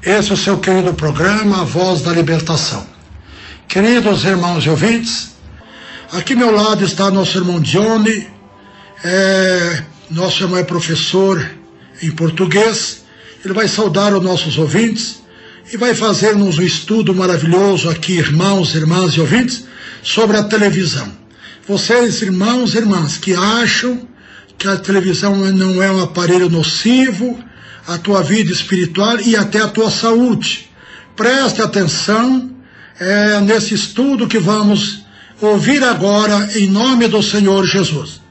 Esse é o seu querido programa, A Voz da Libertação. Queridos irmãos e ouvintes, aqui ao meu lado está nosso irmão Johnny. Nosso irmão é professor em português. Ele vai saudar os nossos ouvintes e vai fazer-nos um estudo maravilhoso aqui, irmãos, irmãs e ouvintes, sobre a televisão. Vocês, irmãos e irmãs, que acham que a televisão não é um aparelho nocivo à tua vida espiritual e até à tua saúde, preste atenção nesse estudo que vamos ouvir agora, em nome do Senhor Jesus.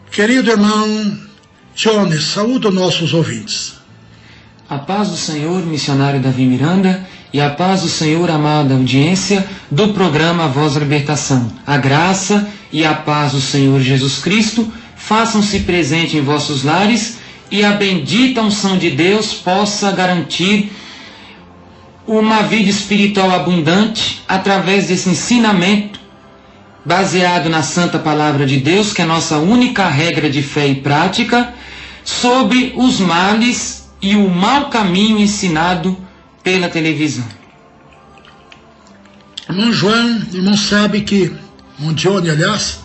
Querido irmão Johnny, saúde os nossos ouvintes. A paz do Senhor, missionário Davi Miranda, e a paz do Senhor, amada audiência do programa A Voz da Libertação. A graça e a paz do Senhor Jesus Cristo façam-se presente em vossos lares e a bendita unção de Deus possa garantir uma vida espiritual abundante através desse ensinamento baseado na Santa Palavra de Deus, que é a nossa única regra de fé e prática, sobre os males e o mau caminho ensinado pela televisão. Irmão João, irmão sabe que, irmão Johnny, aliás,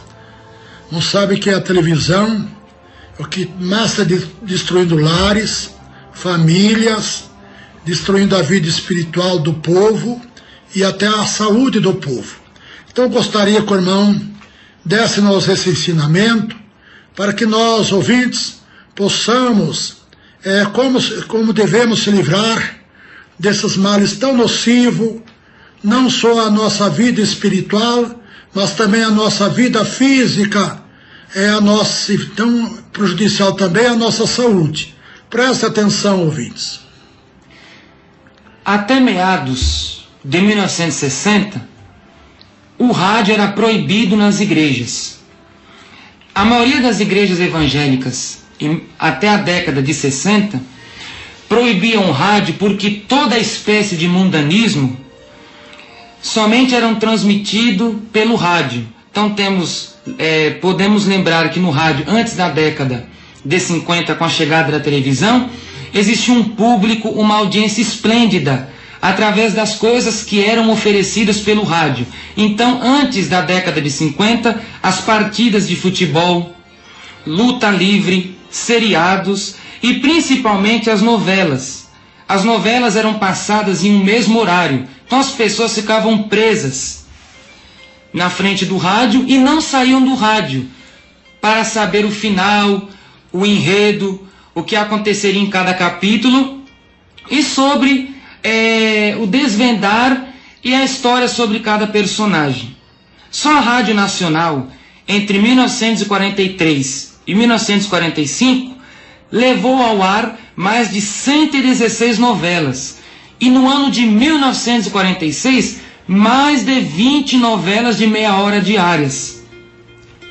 não sabe que a televisão é o que mais está destruindo lares, famílias, destruindo a vida espiritual do povo e até a saúde do povo. Então eu gostaria que o irmão desse-nos esse ensinamento para que nós, ouvintes, possamos, como devemos se livrar desses males tão nocivos, não só a nossa vida espiritual, mas também a nossa vida física, tão prejudicial também à nossa saúde. Preste atenção, ouvintes. Até meados de 1960, o rádio era proibido nas igrejas. A maioria das igrejas evangélicas, até a década de 60, proibiam o rádio porque toda espécie de mundanismo somente eram transmitido pelo rádio. Então podemos lembrar que no rádio, antes da década de 50, com a chegada da televisão, existia um público, uma audiência esplêndida, através das coisas que eram oferecidas pelo rádio. Então, antes da década de 50, as partidas de futebol, luta livre, seriados e principalmente as novelas. As novelas eram passadas em um mesmo horário, então as pessoas ficavam presas na frente do rádio e não saíam do rádio para saber o final, o enredo, o que aconteceria em cada capítulo e sobre o desvendar e a história sobre cada personagem. Só a Rádio Nacional, entre 1943 e 1945, levou ao ar mais de 116 novelas. E no ano de 1946, mais de 20 novelas de meia hora diárias.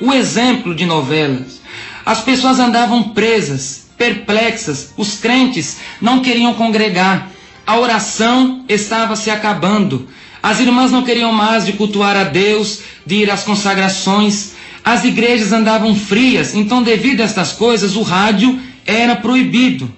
O exemplo de novelas. As pessoas andavam presas, perplexas, os crentes não queriam congregar, a oração estava se acabando, as irmãs não queriam mais de cultuar a Deus, de ir às consagrações, as igrejas andavam frias, então devido a estas coisas o rádio era proibido.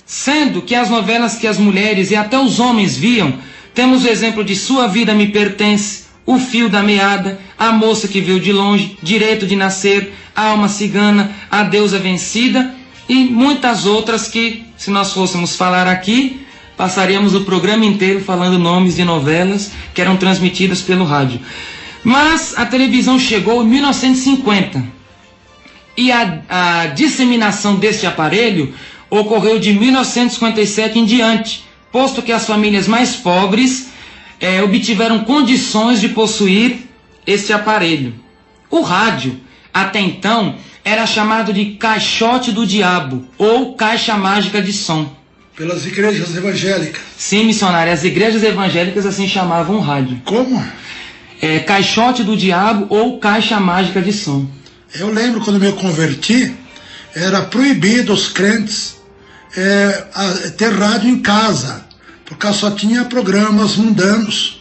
Sendo que as novelas que as mulheres e até os homens viam, temos o exemplo de Sua Vida Me Pertence, O Fio da Meada, A Moça que Veio de Longe, Direito de Nascer, A Alma Cigana, A Deusa Vencida e muitas outras que, se nós fôssemos falar aqui, passaríamos o programa inteiro falando nomes de novelas que eram transmitidas pelo rádio. Mas a televisão chegou em 1950 e a disseminação deste aparelho ocorreu de 1957 em diante, posto que as famílias mais pobres obtiveram condições de possuir este aparelho. O rádio, até então, era chamado de caixote do diabo ou caixa mágica de som. Pelas igrejas evangélicas. Sim, missionário, as igrejas evangélicas assim chamavam o rádio. Como? Caixote do diabo ou caixa mágica de som. Eu lembro quando me converti, era proibido os crentes ter rádio em casa, porque só tinha programas mundanos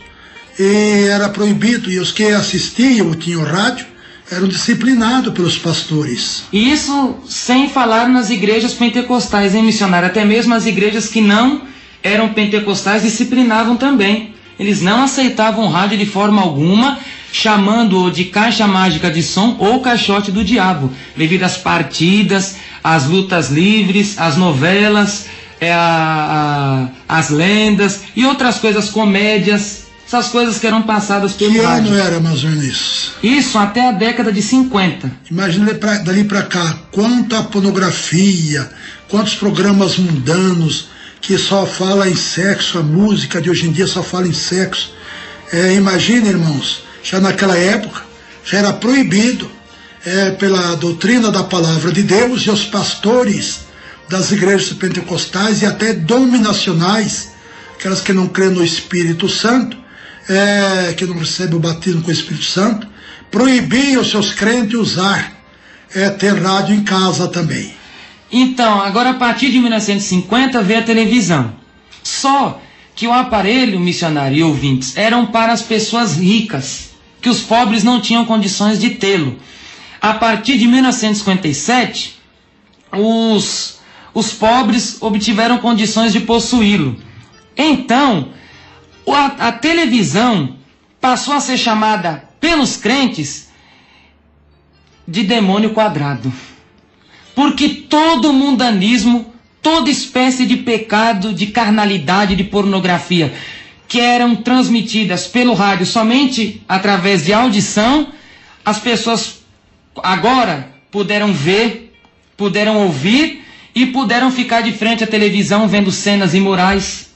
e era proibido, e os que assistiam, tinham rádio, eram disciplinados pelos pastores. E isso sem falar nas igrejas pentecostais, hein, missionário? Até mesmo as igrejas que não eram pentecostais, disciplinavam também. Eles não aceitavam o rádio de forma alguma, chamando-o de caixa mágica de som ou caixote do diabo, devido às partidas, às lutas livres, às novelas, as lendas e outras coisas, comédias, essas coisas que eram passadas pelo rádio. Que ano era mais ou menos isso? Isso até a década de 50. Imagina dali para cá, quanta pornografia, quantos programas mundanos que só fala em sexo, a música de hoje em dia só fala em sexo. Imagina, irmãos, já naquela época já era proibido pela doutrina da palavra de Deus, e os pastores das igrejas pentecostais e até dominacionais, aquelas que não creem no Espírito Santo, que não recebem o batismo com o Espírito Santo, proibiam os seus crentes usar ter rádio em casa também. Então, agora a partir de 1950 veio a televisão. Só que o aparelho, missionário e ouvintes, eram para as pessoas ricas, que os pobres não tinham condições de tê-lo. A partir de 1957, os pobres obtiveram condições de possuí-lo. Então, a televisão passou a ser chamada pelos crentes de demônio quadrado. Porque todo mundanismo, toda espécie de pecado, de carnalidade, de pornografia, que eram transmitidas pelo rádio somente através de audição, as pessoas agora puderam ver, puderam ouvir e puderam ficar de frente à televisão vendo cenas imorais,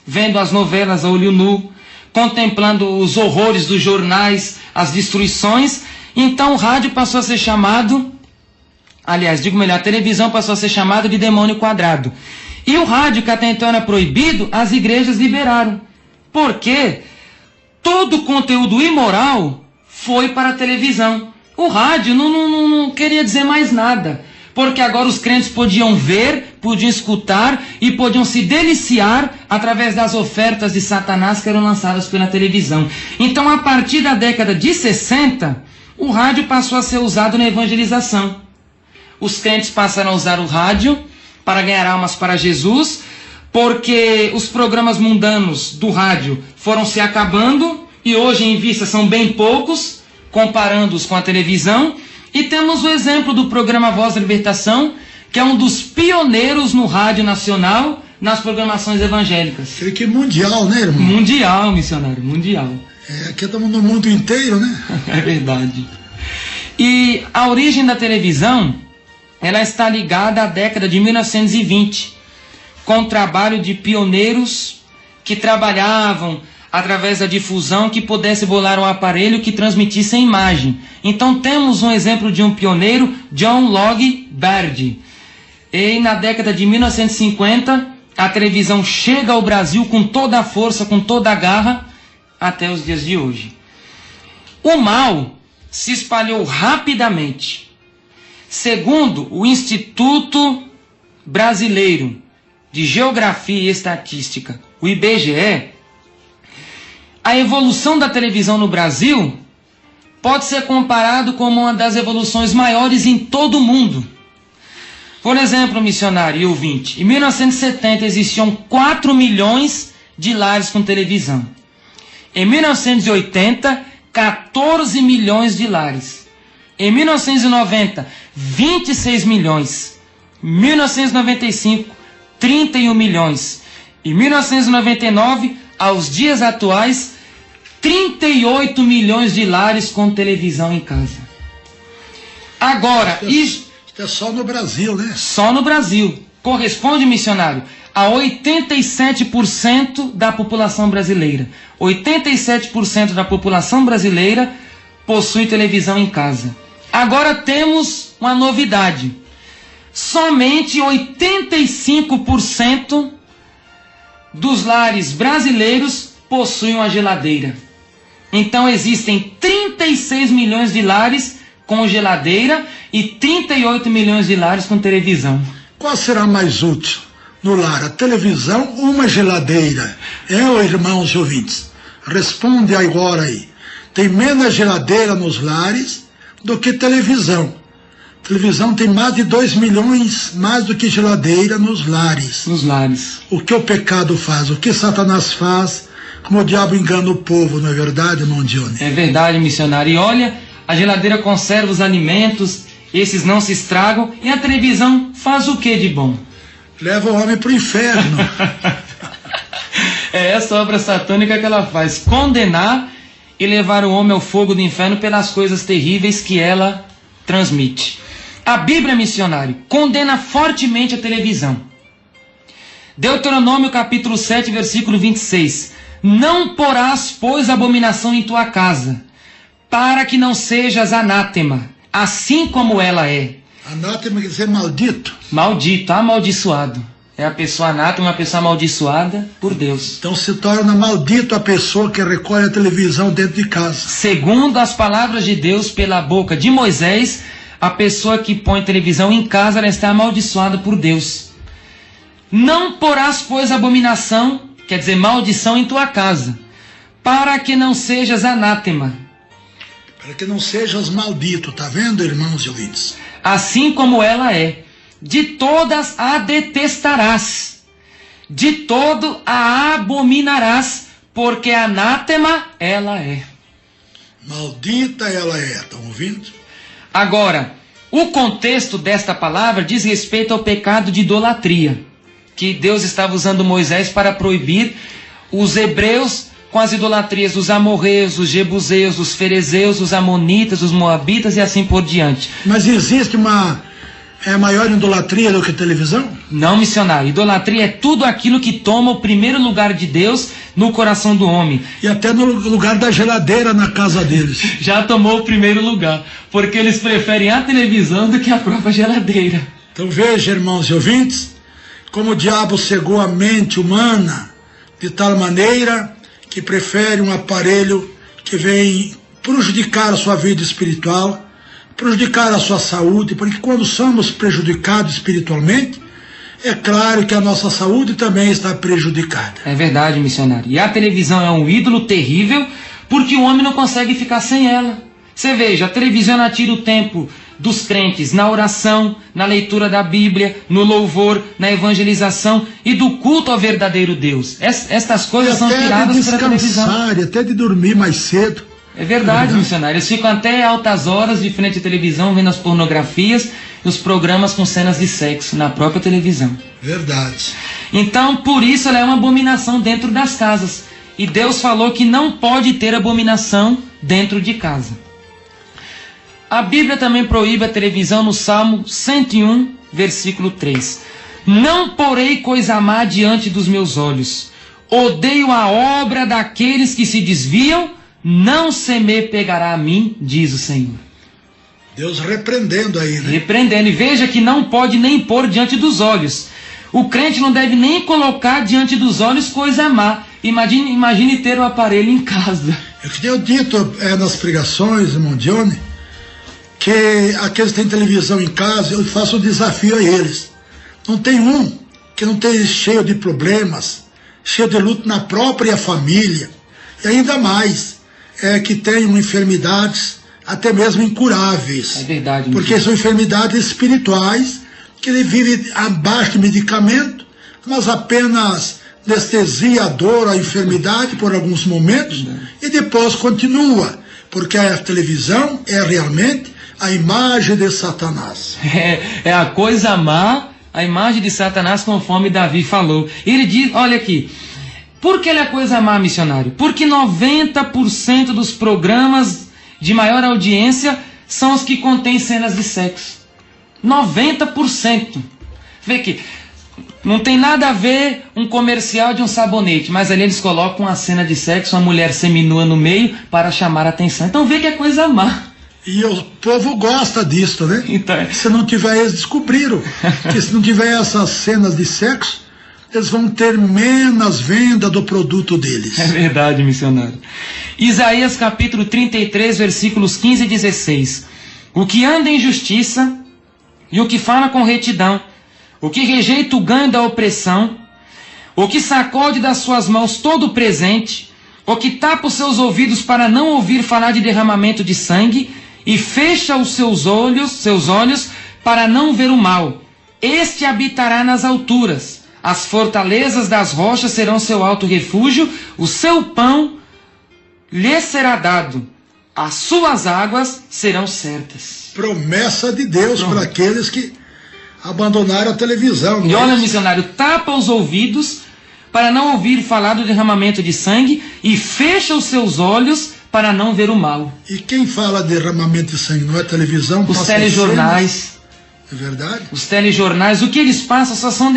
vendo as novelas a olho nu, contemplando os horrores dos jornais, as destruições. Então o rádio passou a ser chamado, aliás, digo melhor, a televisão passou a ser chamada de demônio quadrado. E o rádio, que até então era proibido, as igrejas liberaram. Porque todo o conteúdo imoral foi para a televisão. O rádio não queria dizer mais nada. Porque agora os crentes podiam ver, podiam escutar e podiam se deliciar através das ofertas de Satanás que eram lançadas pela televisão. Então, a partir da década de 60, o rádio passou a ser usado na evangelização. Os crentes passaram a usar o rádio para ganhar almas para Jesus, porque os programas mundanos do rádio foram se acabando e hoje em vista são bem poucos, comparando-os com a televisão. E temos o exemplo do programa Voz da Libertação, que é um dos pioneiros no rádio nacional nas programações evangélicas. Creio que mundial, né, irmão? Mundial, missionário, mundial. Aqui estamos no mundo inteiro, né? É verdade. E a origem da televisão, ela está ligada à década de 1920, com o trabalho de pioneiros que trabalhavam através da difusão, que pudesse bolar um aparelho que transmitisse a imagem. Então temos um exemplo de um pioneiro, John Logie Baird. E na década de 1950, a televisão chega ao Brasil com toda a força, com toda a garra, até os dias de hoje. O mal se espalhou rapidamente. Segundo o Instituto Brasileiro de Geografia e Estatística, o IBGE, a evolução da televisão no Brasil pode ser comparado como uma das evoluções maiores em todo o mundo. Por exemplo, missionário e ouvinte, em 1970 existiam 4 milhões de lares com televisão. Em 1980, 14 milhões de lares. Em 1990, 26 milhões. Em 1995, 31 milhões. Em 1999, aos dias atuais, 38 milhões de lares com televisão em casa. Agora, isso é só no Brasil, né? Só no Brasil. Corresponde, missionário, a 87% da população brasileira. 87% da população brasileira possui televisão em casa. Agora temos uma novidade. Somente 85% dos lares brasileiros possuem uma geladeira. Então existem 36 milhões de lares com geladeira e 38 milhões de lares com televisão. Qual será mais útil no lar, a televisão ou uma geladeira? Irmãos e ouvintes, responde agora aí. Tem menos geladeira nos lares do que televisão. Televisão tem mais de 2 milhões, mais do que geladeira nos lares. Nos lares. O que o pecado faz, o que Satanás faz, como o diabo engana o povo, não é verdade, irmão Johnny? É verdade, missionário. E olha, a geladeira conserva os alimentos, esses não se estragam, e a televisão faz o que de bom? Leva o homem para o inferno. É essa obra satânica que ela faz, condenar e levar o homem ao fogo do inferno pelas coisas terríveis que ela transmite. A Bíblia, missionário, condena fortemente a televisão. Deuteronômio capítulo 7, versículo 26. Não porás, pois, abominação em tua casa, para que não sejas anátema, assim como ela é. Anátema quer dizer maldito. Maldito, amaldiçoado. É a pessoa anátema, uma pessoa amaldiçoada por Deus. Então se torna maldito a pessoa que recolhe a televisão dentro de casa. Segundo as palavras de Deus pela boca de Moisés, a pessoa que põe televisão em casa, ela está amaldiçoada por Deus. Não porás, pois, abominação, quer dizer, maldição em tua casa, para que não sejas anátema. Para que não sejas maldito, tá vendo, irmãos e ouvintes? Assim como ela é. De todas a detestarás, de todo a abominarás, porque anátema ela é. Maldita ela é, estão ouvindo? Agora, o contexto desta palavra diz respeito ao pecado de idolatria, que Deus estava usando Moisés para proibir os hebreus com as idolatrias dos amorreus, dos jebuseus, dos ferezeus, dos amonitas, dos moabitas e assim por diante. Mas existe uma maior idolatria do que televisão? Não, missionário. Idolatria é tudo aquilo que toma o primeiro lugar de Deus no coração do homem. E até no lugar da geladeira na casa deles. Já tomou o primeiro lugar, porque eles preferem a televisão do que a própria geladeira. Então veja, irmãos e ouvintes, como o diabo cegou a mente humana de tal maneira que prefere um aparelho que vem prejudicar a sua vida espiritual, prejudicar a sua saúde, porque quando somos prejudicados espiritualmente, é claro que a nossa saúde também está prejudicada. É verdade, missionário. E a televisão é um ídolo terrível, porque o homem não consegue ficar sem ela. Você veja, a televisão ela tira o tempo dos crentes na oração, na leitura da Bíblia, no louvor, na evangelização e do culto ao verdadeiro Deus. Estas coisas são tiradas pela televisão. E até de dormir mais cedo. É verdade, missionário. Eles ficam até altas horas de frente à televisão, vendo as pornografias e os programas com cenas de sexo na própria televisão. Verdade. Então, por isso ela é uma abominação dentro das casas. E Deus falou que não pode ter abominação dentro de casa. A Bíblia também proíbe a televisão no Salmo 101, versículo 3. Não porei coisa má diante dos meus olhos. Odeio a obra daqueles que se desviam. Não se me pegará a mim, diz o Senhor. Deus repreendendo aí, né? Repreendendo. E veja que não pode nem pôr diante dos olhos. O crente não deve nem colocar diante dos olhos coisa má. Imagine ter o aparelho em casa. Eu tenho dito nas pregações, irmão Johnny, que aqueles que têm televisão em casa, eu faço um desafio a eles. Não tem um que não esteja cheio de problemas, cheio de luto na própria família. E ainda mais, que tenham enfermidades até mesmo incuráveis. É verdade. Porque são enfermidades espirituais, que ele vive abaixo de medicamento, mas apenas anestesia a dor, a enfermidade por alguns momentos, e depois continua. Porque a televisão é realmente a imagem de Satanás. É a coisa má, a imagem de Satanás, conforme Davi falou. Ele diz, olha aqui, por que ele é a coisa má, missionário? Porque 90% dos programas de maior audiência são os que contêm cenas de sexo. 90%. Vê aqui, não tem nada a ver um comercial de um sabonete, mas ali eles colocam uma cena de sexo, uma mulher seminua no meio para chamar a atenção. Então vê que é coisa má. E o povo gosta disso, né? Então, se não tiver, eles descobriram que se não tiver essas cenas de sexo, eles vão ter menos venda do produto deles. É verdade, missionário. Isaías capítulo 33, versículos 15 e 16. O que anda em justiça e o que fala com retidão, o que rejeita o ganho da opressão, o que sacode das suas mãos todo o presente, o que tapa os seus ouvidos para não ouvir falar de derramamento de sangue, e fecha os seus olhos para não ver o mal. Este habitará nas alturas, as fortalezas das rochas serão seu alto refúgio, o seu pão lhe será dado, as suas águas serão certas. Promessa de Deus para aqueles que abandonaram a televisão. E olha, missionário, tapa os ouvidos para não ouvir falar do derramamento de sangue e fecha os seus olhos para não ver o mal. E quem fala de derramamento de sangue não é televisão? Os telejornais. É verdade? Os telejornais, o que eles passam só são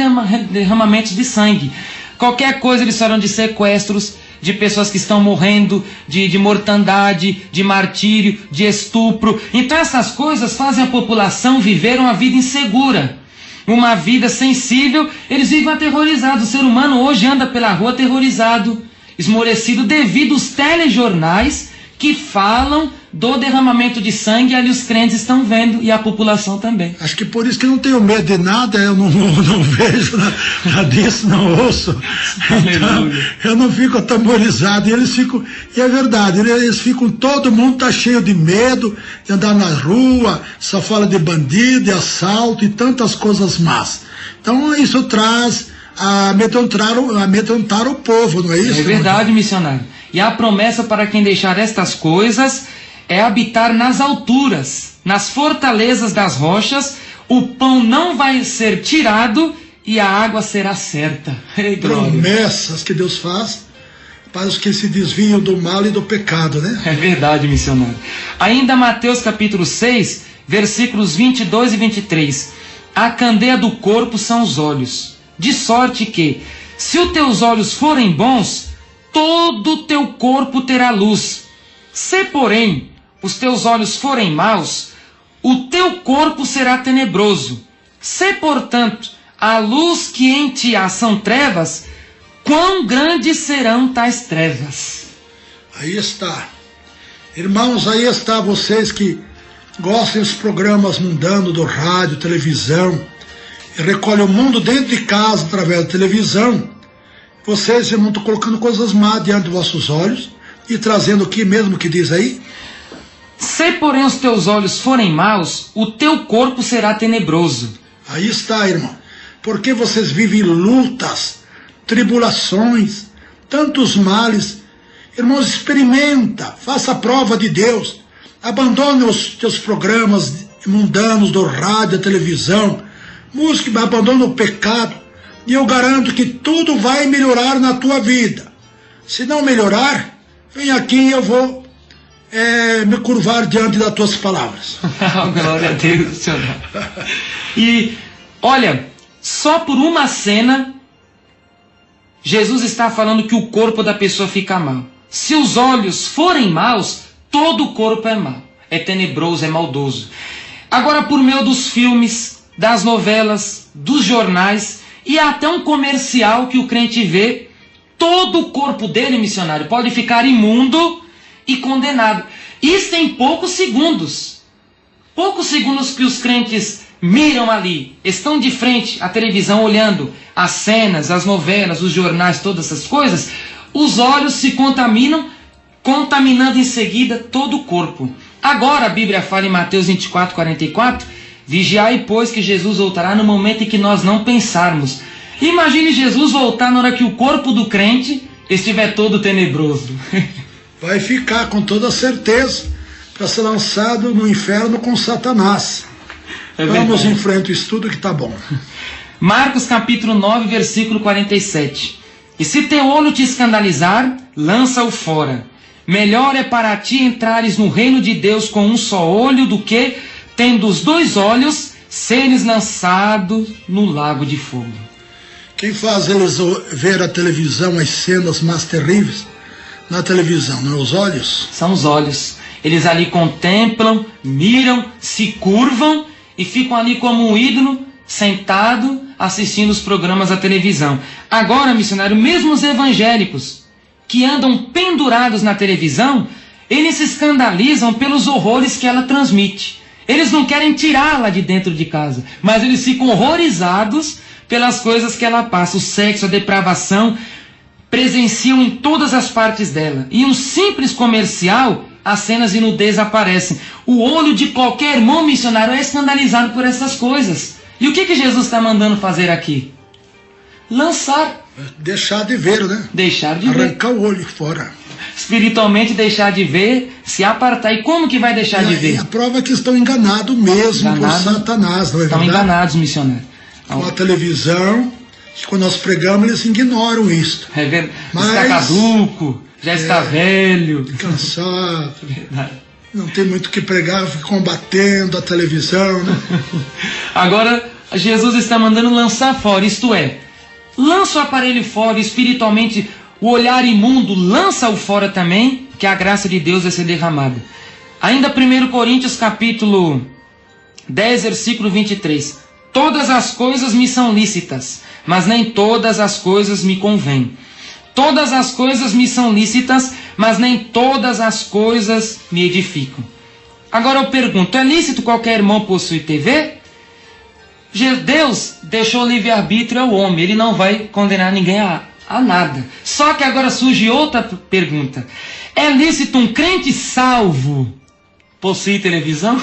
derramamentos de sangue. Qualquer coisa eles falam de sequestros, de pessoas que estão morrendo, de mortandade, de martírio, de estupro. Então essas coisas fazem a população viver uma vida insegura, uma vida sensível. Eles vivem aterrorizados. O ser humano hoje anda pela rua aterrorizado, esmorecido devido aos telejornais que falam do derramamento de sangue. Ali os crentes estão vendo e a população também. Acho que por isso que eu não tenho medo de nada, eu não vejo nada disso, não ouço. Então, eu não fico atemorizado. E eles ficam, e é verdade, eles ficam, todo mundo está cheio de medo de andar na rua, só fala de bandido, de assalto e tantas coisas más. Então isso traz a amedrontar o povo, não é isso? É verdade, missionário. E a promessa para quem deixar estas coisas é habitar nas alturas, nas fortalezas das rochas. O pão não vai ser tirado e a água será certa. Promessas que Deus faz para os que se desviam do mal e do pecado, né? É verdade, missionário. Ainda Mateus capítulo 6, versículos 22 e 23. A candeia do corpo são os olhos, de sorte que, se os teus olhos forem bons, todo o teu corpo terá luz. Se, porém, os teus olhos forem maus, o teu corpo será tenebroso. Se, portanto, a luz que em ti há são trevas, quão grandes serão tais trevas? Aí está. Irmãos, aí está vocês que gostam dos programas mundanos do rádio, televisão, e recolhem o mundo dentro de casa através da televisão. Vocês, irmão, estão colocando coisas más diante dos vossos olhos e trazendo o que mesmo que diz aí? Se, porém, os teus olhos forem maus, o teu corpo será tenebroso. Aí está, irmão. Porque vocês vivem lutas, tribulações, tantos males. Irmãos, experimenta, faça a prova de Deus. Abandone os teus programas mundanos do rádio, da televisão. Música, abandone o pecado. E eu garanto que tudo vai melhorar na tua vida. Se não melhorar, vem aqui e eu vou me curvar diante das tuas palavras. Glória a Deus, Senhor. E, olha, só por uma cena, Jesus está falando que o corpo da pessoa fica mal. Se os olhos forem maus, todo o corpo é mau. É tenebroso, é maldoso. Agora, por meio dos filmes, das novelas, dos jornais, e até um comercial que o crente vê, todo o corpo dele, missionário, pode ficar imundo e condenado. Isso em poucos segundos. Poucos segundos que os crentes miram ali, estão de frente à televisão olhando as cenas, as novelas, os jornais, todas essas coisas, os olhos se contaminam, contaminando em seguida todo o corpo. Agora a Bíblia fala em Mateus 24, 44, vigiai, pois, que Jesus voltará no momento em que nós não pensarmos. Imagine Jesus voltar na hora que o corpo do crente estiver todo tenebroso. Vai ficar com toda certeza para ser lançado no inferno com Satanás. Vamos em frente ao estudo que está bom. Marcos capítulo 9, versículo 47. E se teu olho te escandalizar, lança-o fora. Melhor é para ti entrares no reino de Deus com um só olho do que, tendo os dois olhos, seres lançados no lago de fogo. Quem faz eles ver a televisão, as cenas mais terríveis na televisão, não é os olhos? São os olhos. Eles ali contemplam, miram, se curvam e ficam ali como um ídolo, sentado, assistindo os programas da televisão. Agora, missionário, mesmo os evangélicos que andam pendurados na televisão, eles se escandalizam pelos horrores que ela transmite. Eles não querem tirá-la de dentro de casa, mas eles ficam horrorizados pelas coisas que ela passa. O sexo, a depravação, presenciam em todas as partes dela. E um simples comercial as cenas de nudez aparecem. O olho de qualquer irmão missionário é escandalizado por essas coisas. E o que Jesus está mandando fazer aqui? Lançar. Deixar de ver, né? Deixar de ver. Arrancar o olho fora. Espiritualmente deixar de ver, se apartar. E como que vai deixar de ver? E a prova é que estão enganados mesmo por Satanás, não é verdade? Estão enganados, missionário. Com a televisão, quando nós pregamos, eles ignoram isso. É verdade. Está caduco, já está velho. Cansado. Verdade. Não tem muito o que pregar, fica combatendo a televisão, né? Agora, Jesus está mandando lançar fora, isto é, lança o aparelho fora, espiritualmente, o olhar imundo, lança-o fora também, que a graça de Deus vai ser derramada. Ainda 1 Coríntios capítulo 10, versículo 23. Todas as coisas me são lícitas, mas nem todas as coisas me convêm. Todas as coisas me são lícitas, mas nem todas as coisas me edificam. Agora eu pergunto, é lícito qualquer irmão possuir TV? Deus deixou livre-arbítrio ao homem, ele não vai condenar ninguém a nada. Só que agora surge outra pergunta. É lícito um crente salvo possuir televisão?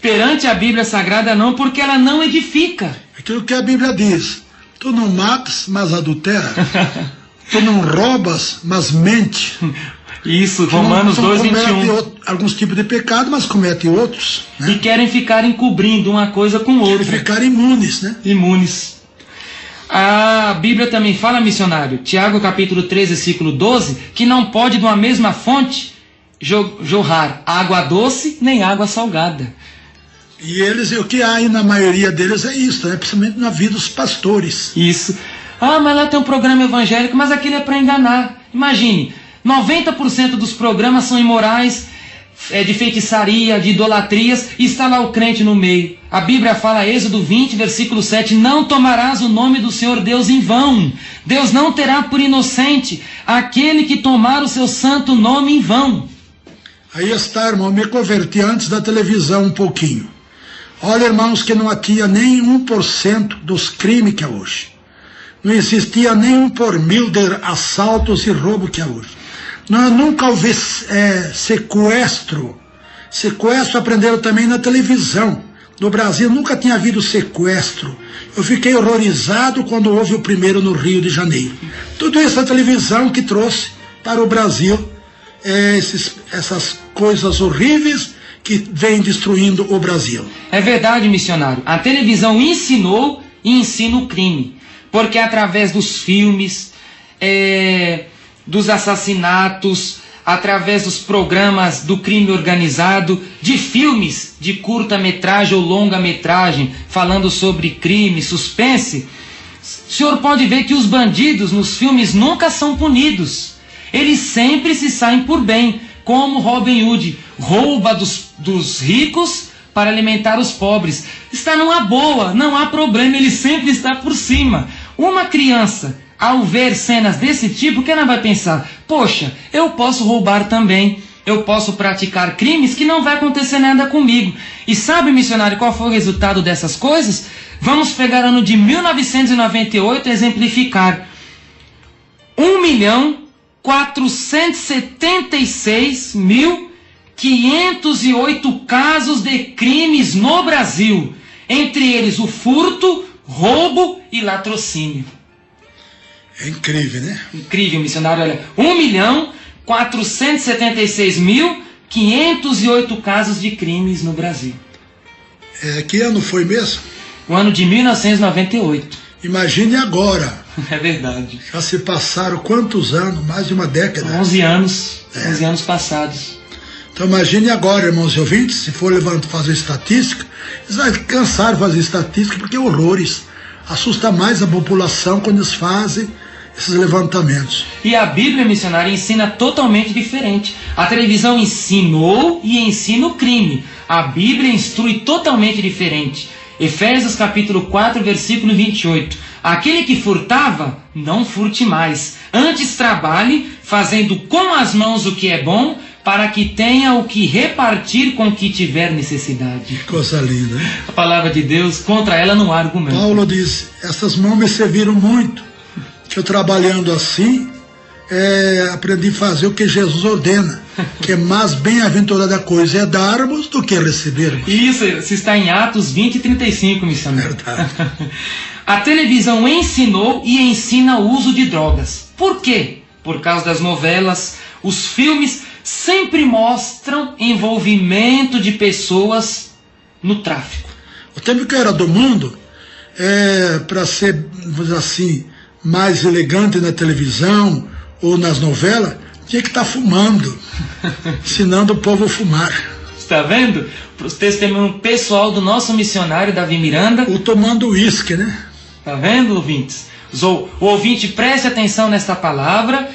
Perante a Bíblia Sagrada não, porque ela não edifica. Aquilo que a Bíblia diz, tu não matas, mas adultera. Tu não roubas, mas mente. Isso, Romanos 2:21. Alguns tipos de pecado, mas comete outros. Né? E querem ficar encobrindo uma coisa com outra. Querem ficar imunes, né? Imunes. A Bíblia também fala, missionário, Tiago capítulo 3, versículo 12, que não pode de uma mesma fonte jorrar água doce nem água salgada. E eles, o que há aí na maioria deles é isso, né? Principalmente na vida dos pastores. Isso. Ah, mas lá tem um programa evangélico, mas aquilo é para enganar. Imagine, 90% dos programas são imorais, de feitiçaria, de idolatrias, e está lá o crente no meio. A Bíblia fala, Êxodo 20, versículo 7, não tomarás o nome do Senhor Deus em vão. Deus não terá por inocente aquele que tomar o seu santo nome em vão. Aí está, irmão, me converti antes da televisão um pouquinho. Olha, irmãos, que não tinha nem 1% dos crimes que há hoje. Não existia nem 1 por 1000 de assaltos e roubo que há hoje. Nunca houve sequestro. Sequestro aprenderam também na televisão. No Brasil nunca tinha havido sequestro. Eu fiquei horrorizado quando houve o primeiro no Rio de Janeiro. Tudo isso a televisão que trouxe para o Brasil essas coisas horríveis que vêm destruindo o Brasil. É verdade, missionário. A televisão ensinou e ensina o crime. Porque através dos filmes, dos assassinatos, através dos programas do crime organizado, de filmes de curta-metragem ou longa-metragem, falando sobre crime, suspense, o senhor pode ver que os bandidos nos filmes nunca são punidos. Eles sempre se saem por bem, como Robin Hood rouba dos ricos para alimentar os pobres. Está numa boa, não há problema, ele sempre está por cima. Uma criança, ao ver cenas desse tipo, o que ela vai pensar? Poxa, eu posso roubar também, eu posso praticar crimes que não vai acontecer nada comigo. E sabe, missionário, qual foi o resultado dessas coisas? Vamos pegar o ano de 1998 e exemplificar. 1.476.508 casos de crimes no Brasil. Entre eles o furto, roubo e latrocínio. É incrível, né? Incrível, missionário. Olha, 1.476.508 casos de crimes no Brasil. Que ano foi mesmo? O ano de 1998. Imagine agora. É verdade. Já se passaram quantos anos? Mais de uma década. 11 anos. 11 anos passados. Então imagine agora, irmãos e ouvintes, se for fazer estatística, eles vão cansar de fazer estatística porque é horrores. Assusta mais a população quando eles fazem esses levantamentos. E a Bíblia missionária ensina totalmente diferente. A televisão ensinou e ensina o crime. A Bíblia instrui totalmente diferente. Efésios capítulo 4, versículo 28. Aquele que furtava, não furte mais. Antes trabalhe, fazendo com as mãos o que é bom, para que tenha o que repartir com que tiver necessidade. Que coisa linda, hein? A palavra de Deus, contra ela não há argumento. Paulo diz, essas mãos me serviram muito, que eu trabalhando assim, aprendi a fazer o que Jesus ordena, que é mais bem-aventurada coisa é darmos do que recebermos. Isso está em Atos 20:35, missionário. Verdade. A televisão ensinou e ensina o uso de drogas. Por quê? Por causa das novelas, os filmes sempre mostram envolvimento de pessoas no tráfico. O tempo que eu era do mundo, para ser, vamos dizer assim, mais elegante na televisão ou nas novelas, tinha que estar fumando, ensinando o povo a fumar. Está vendo? Para o testemunho pessoal do nosso missionário Davi Miranda. Ou tomando uísque, né? Está vendo, ouvintes? O ouvinte, preste atenção nesta palavra.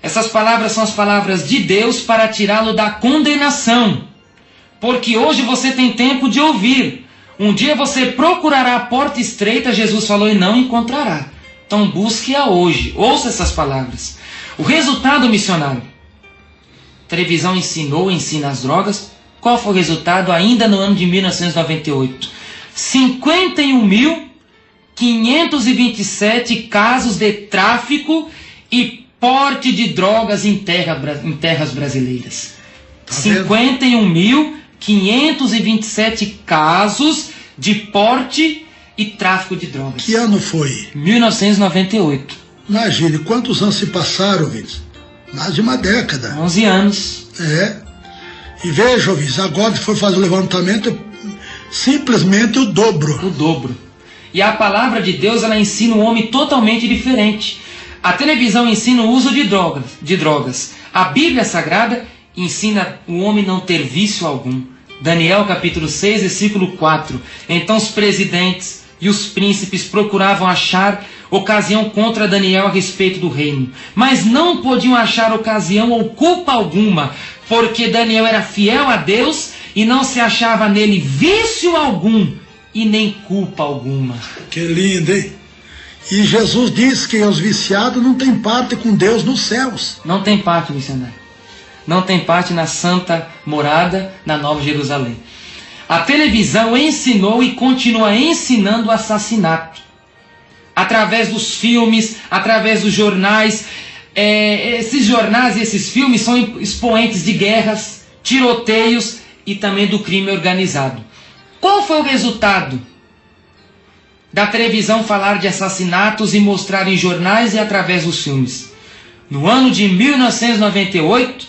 Essas palavras são as palavras de Deus para tirá-lo da condenação. Porque hoje você tem tempo de ouvir. Um dia você procurará a porta estreita, Jesus falou, e não encontrará. Então busque-a hoje. Ouça essas palavras. O resultado, missionário. A televisão ensina as drogas. Qual foi o resultado ainda no ano de 1998? 51.527 casos de tráfico e porte de drogas em terras brasileiras. 51.527 casos de porte e tráfico de drogas. Que ano foi? 1998. Imagine, quantos anos se passaram, ouvintes? Mais de uma década. 11 anos. E veja, ouvintes, agora que foi fazer o levantamento, simplesmente o dobro. O dobro. E a palavra de Deus, ela ensina o homem totalmente diferente. A televisão ensina o uso de drogas. A Bíblia Sagrada ensina o homem não ter vício algum. Daniel capítulo 6, versículo 4. Então os presidentes e os príncipes procuravam achar ocasião contra Daniel a respeito do reino, mas não podiam achar ocasião ou culpa alguma, porque Daniel era fiel a Deus e não se achava nele vício algum e nem culpa alguma. Que lindo, hein? E Jesus diz que os viciados não têm parte com Deus nos céus. Não tem parte, missionário. Não tem parte na santa morada, na Nova Jerusalém. A televisão ensinou e continua ensinando o assassinato. Através dos filmes, através dos jornais. Esses jornais e esses filmes são expoentes de guerras, tiroteios e também do crime organizado. Qual foi o resultado da televisão falar de assassinatos e mostrar em jornais e através dos filmes? No ano de 1998,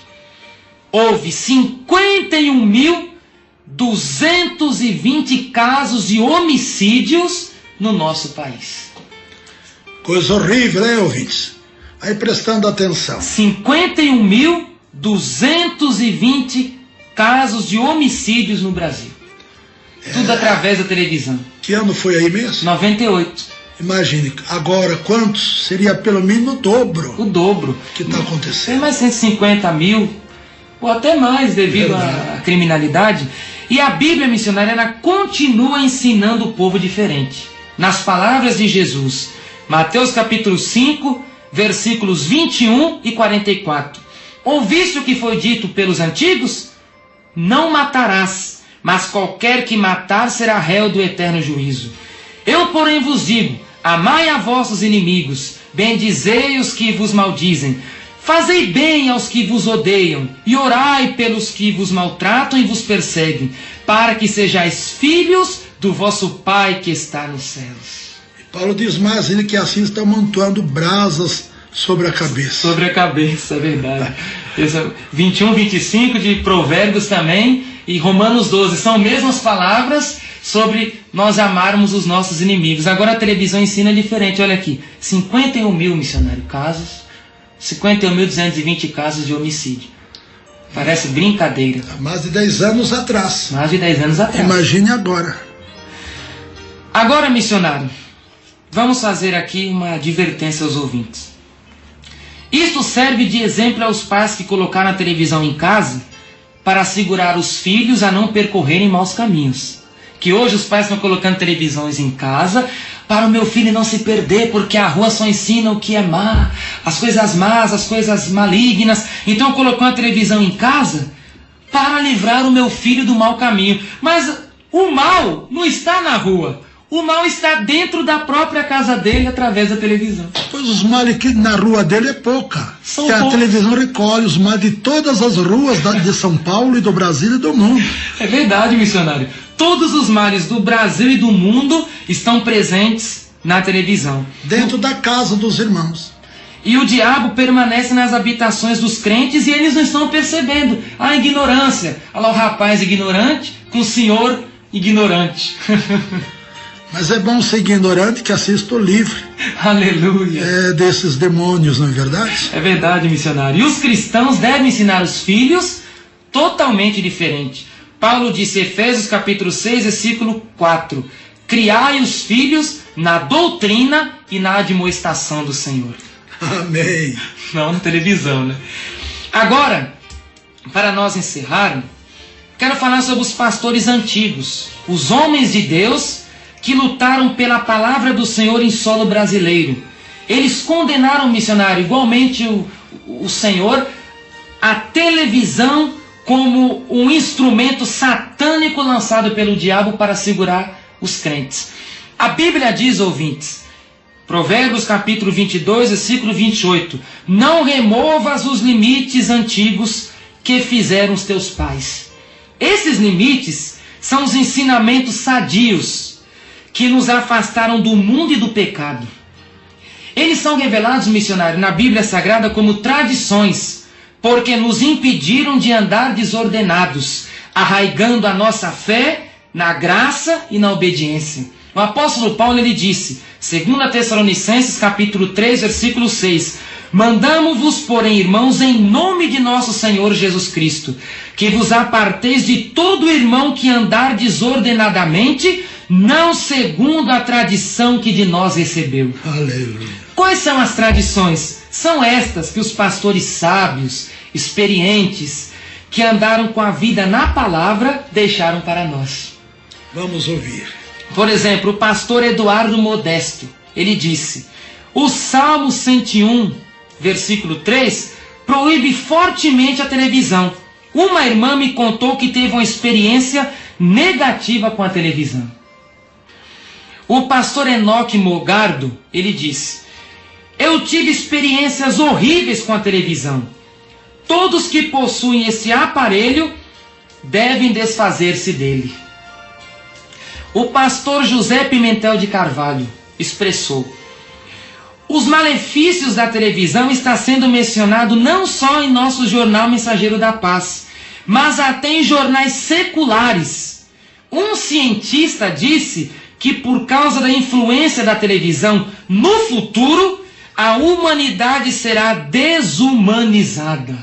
houve 51.220 casos de homicídios no nosso país. Coisa horrível, né, ouvintes? Aí prestando atenção. 51.220 casos de homicídios no Brasil. Tudo através da televisão. Que ano foi aí mesmo? 98. Imagine, agora quantos? Seria pelo menos o dobro. O dobro. Que está acontecendo. Tem mais 150 mil, ou até mais, devido à criminalidade. E a Bíblia missionária, ela continua ensinando o povo diferente. Nas palavras de Jesus, Mateus capítulo 5, versículos 21 e 44. Ouviste o que foi dito pelos antigos? Não matarás, mas qualquer que matar será réu do eterno juízo. Eu, porém, vos digo, amai a vossos inimigos, bendizei os que vos maldizem, fazei bem aos que vos odeiam, e orai pelos que vos maltratam e vos perseguem, para que sejais filhos do vosso Pai que está nos céus. E Paulo diz mais ainda que assim estão montando brasas sobre a cabeça. Sobre a cabeça, é verdade. 21, 25 de Provérbios também, e Romanos 12, são mesmas palavras sobre nós amarmos os nossos inimigos. Agora a televisão ensina diferente, olha aqui, 51 mil, missionário, casos, 51.220 casos de homicídio. Parece brincadeira. Há mais de 10 anos atrás. Mais de 10 anos atrás. Imagine agora. Agora, missionário, vamos fazer aqui uma advertência aos ouvintes. Isto serve de exemplo aos pais que colocaram a televisão em casa para segurar os filhos a não percorrerem maus caminhos. Que hoje os pais estão colocando televisões em casa para o meu filho não se perder, porque a rua só ensina o que é má, as coisas más, as coisas malignas. Então colocou a televisão em casa para livrar o meu filho do mau caminho. Mas o mal não está na rua, O mal está dentro da própria casa dele através da televisão. Pois os males que na rua dele é pouca. São Que a poucos. televisão recolhe os males de todas as ruas de São Paulo e do Brasil e do mundo. É verdade, missionário. Todos os males do Brasil e do mundo estão presentes na televisão. Dentro da casa dos irmãos. E o diabo permanece nas habitações dos crentes e eles não estão percebendo. A ignorância. Olha lá o rapaz ignorante com o senhor ignorante. Mas é bom ser ignorante que assista o livro. Aleluia. Desses demônios, não é verdade? É verdade, missionário. E os cristãos devem ensinar os filhos totalmente diferente. Paulo disse, Efésios capítulo 6, versículo 4. Criai os filhos na doutrina e na admoestação do Senhor. Amém. Não na televisão, né? Agora, para nós encerrarmos, quero falar sobre os pastores antigos, os homens de Deus que lutaram pela palavra do Senhor em solo brasileiro. Eles condenaram o missionário, igualmente o Senhor, a televisão como um instrumento satânico lançado pelo diabo para segurar os crentes. A Bíblia diz, ouvintes, Provérbios capítulo 22, versículo 28, não removas os limites antigos que fizeram os teus pais. Esses limites são os ensinamentos sadios que nos afastaram do mundo e do pecado. Eles são revelados, missionário, na Bíblia Sagrada como tradições, porque nos impediram de andar desordenados, arraigando a nossa fé na graça e na obediência. O apóstolo Paulo, ele disse, 2 Tessalonicenses capítulo 3, versículo 6, mandamo-vos, porém, irmãos, em nome de nosso Senhor Jesus Cristo, que vos aparteis de todo irmão que andar desordenadamente, não segundo a tradição que de nós recebeu. Aleluia. Quais são as tradições? São estas que os pastores sábios, experientes, que andaram com a vida na palavra, deixaram para nós. Vamos ouvir. Por exemplo, o pastor Eduardo Modesto, ele disse, o Salmo 101, versículo 3, proíbe fortemente a televisão. Uma irmã me contou que teve uma experiência negativa com a televisão. O pastor Enoque Mogardo, ele disse, eu tive experiências horríveis com a televisão. Todos que possuem esse aparelho devem desfazer-se dele. O pastor José Pimentel de Carvalho expressou, os malefícios da televisão está sendo mencionado não só em nosso jornal Mensageiro da Paz, mas até em jornais seculares. Um cientista disse que por causa da influência da televisão, no futuro, a humanidade será desumanizada.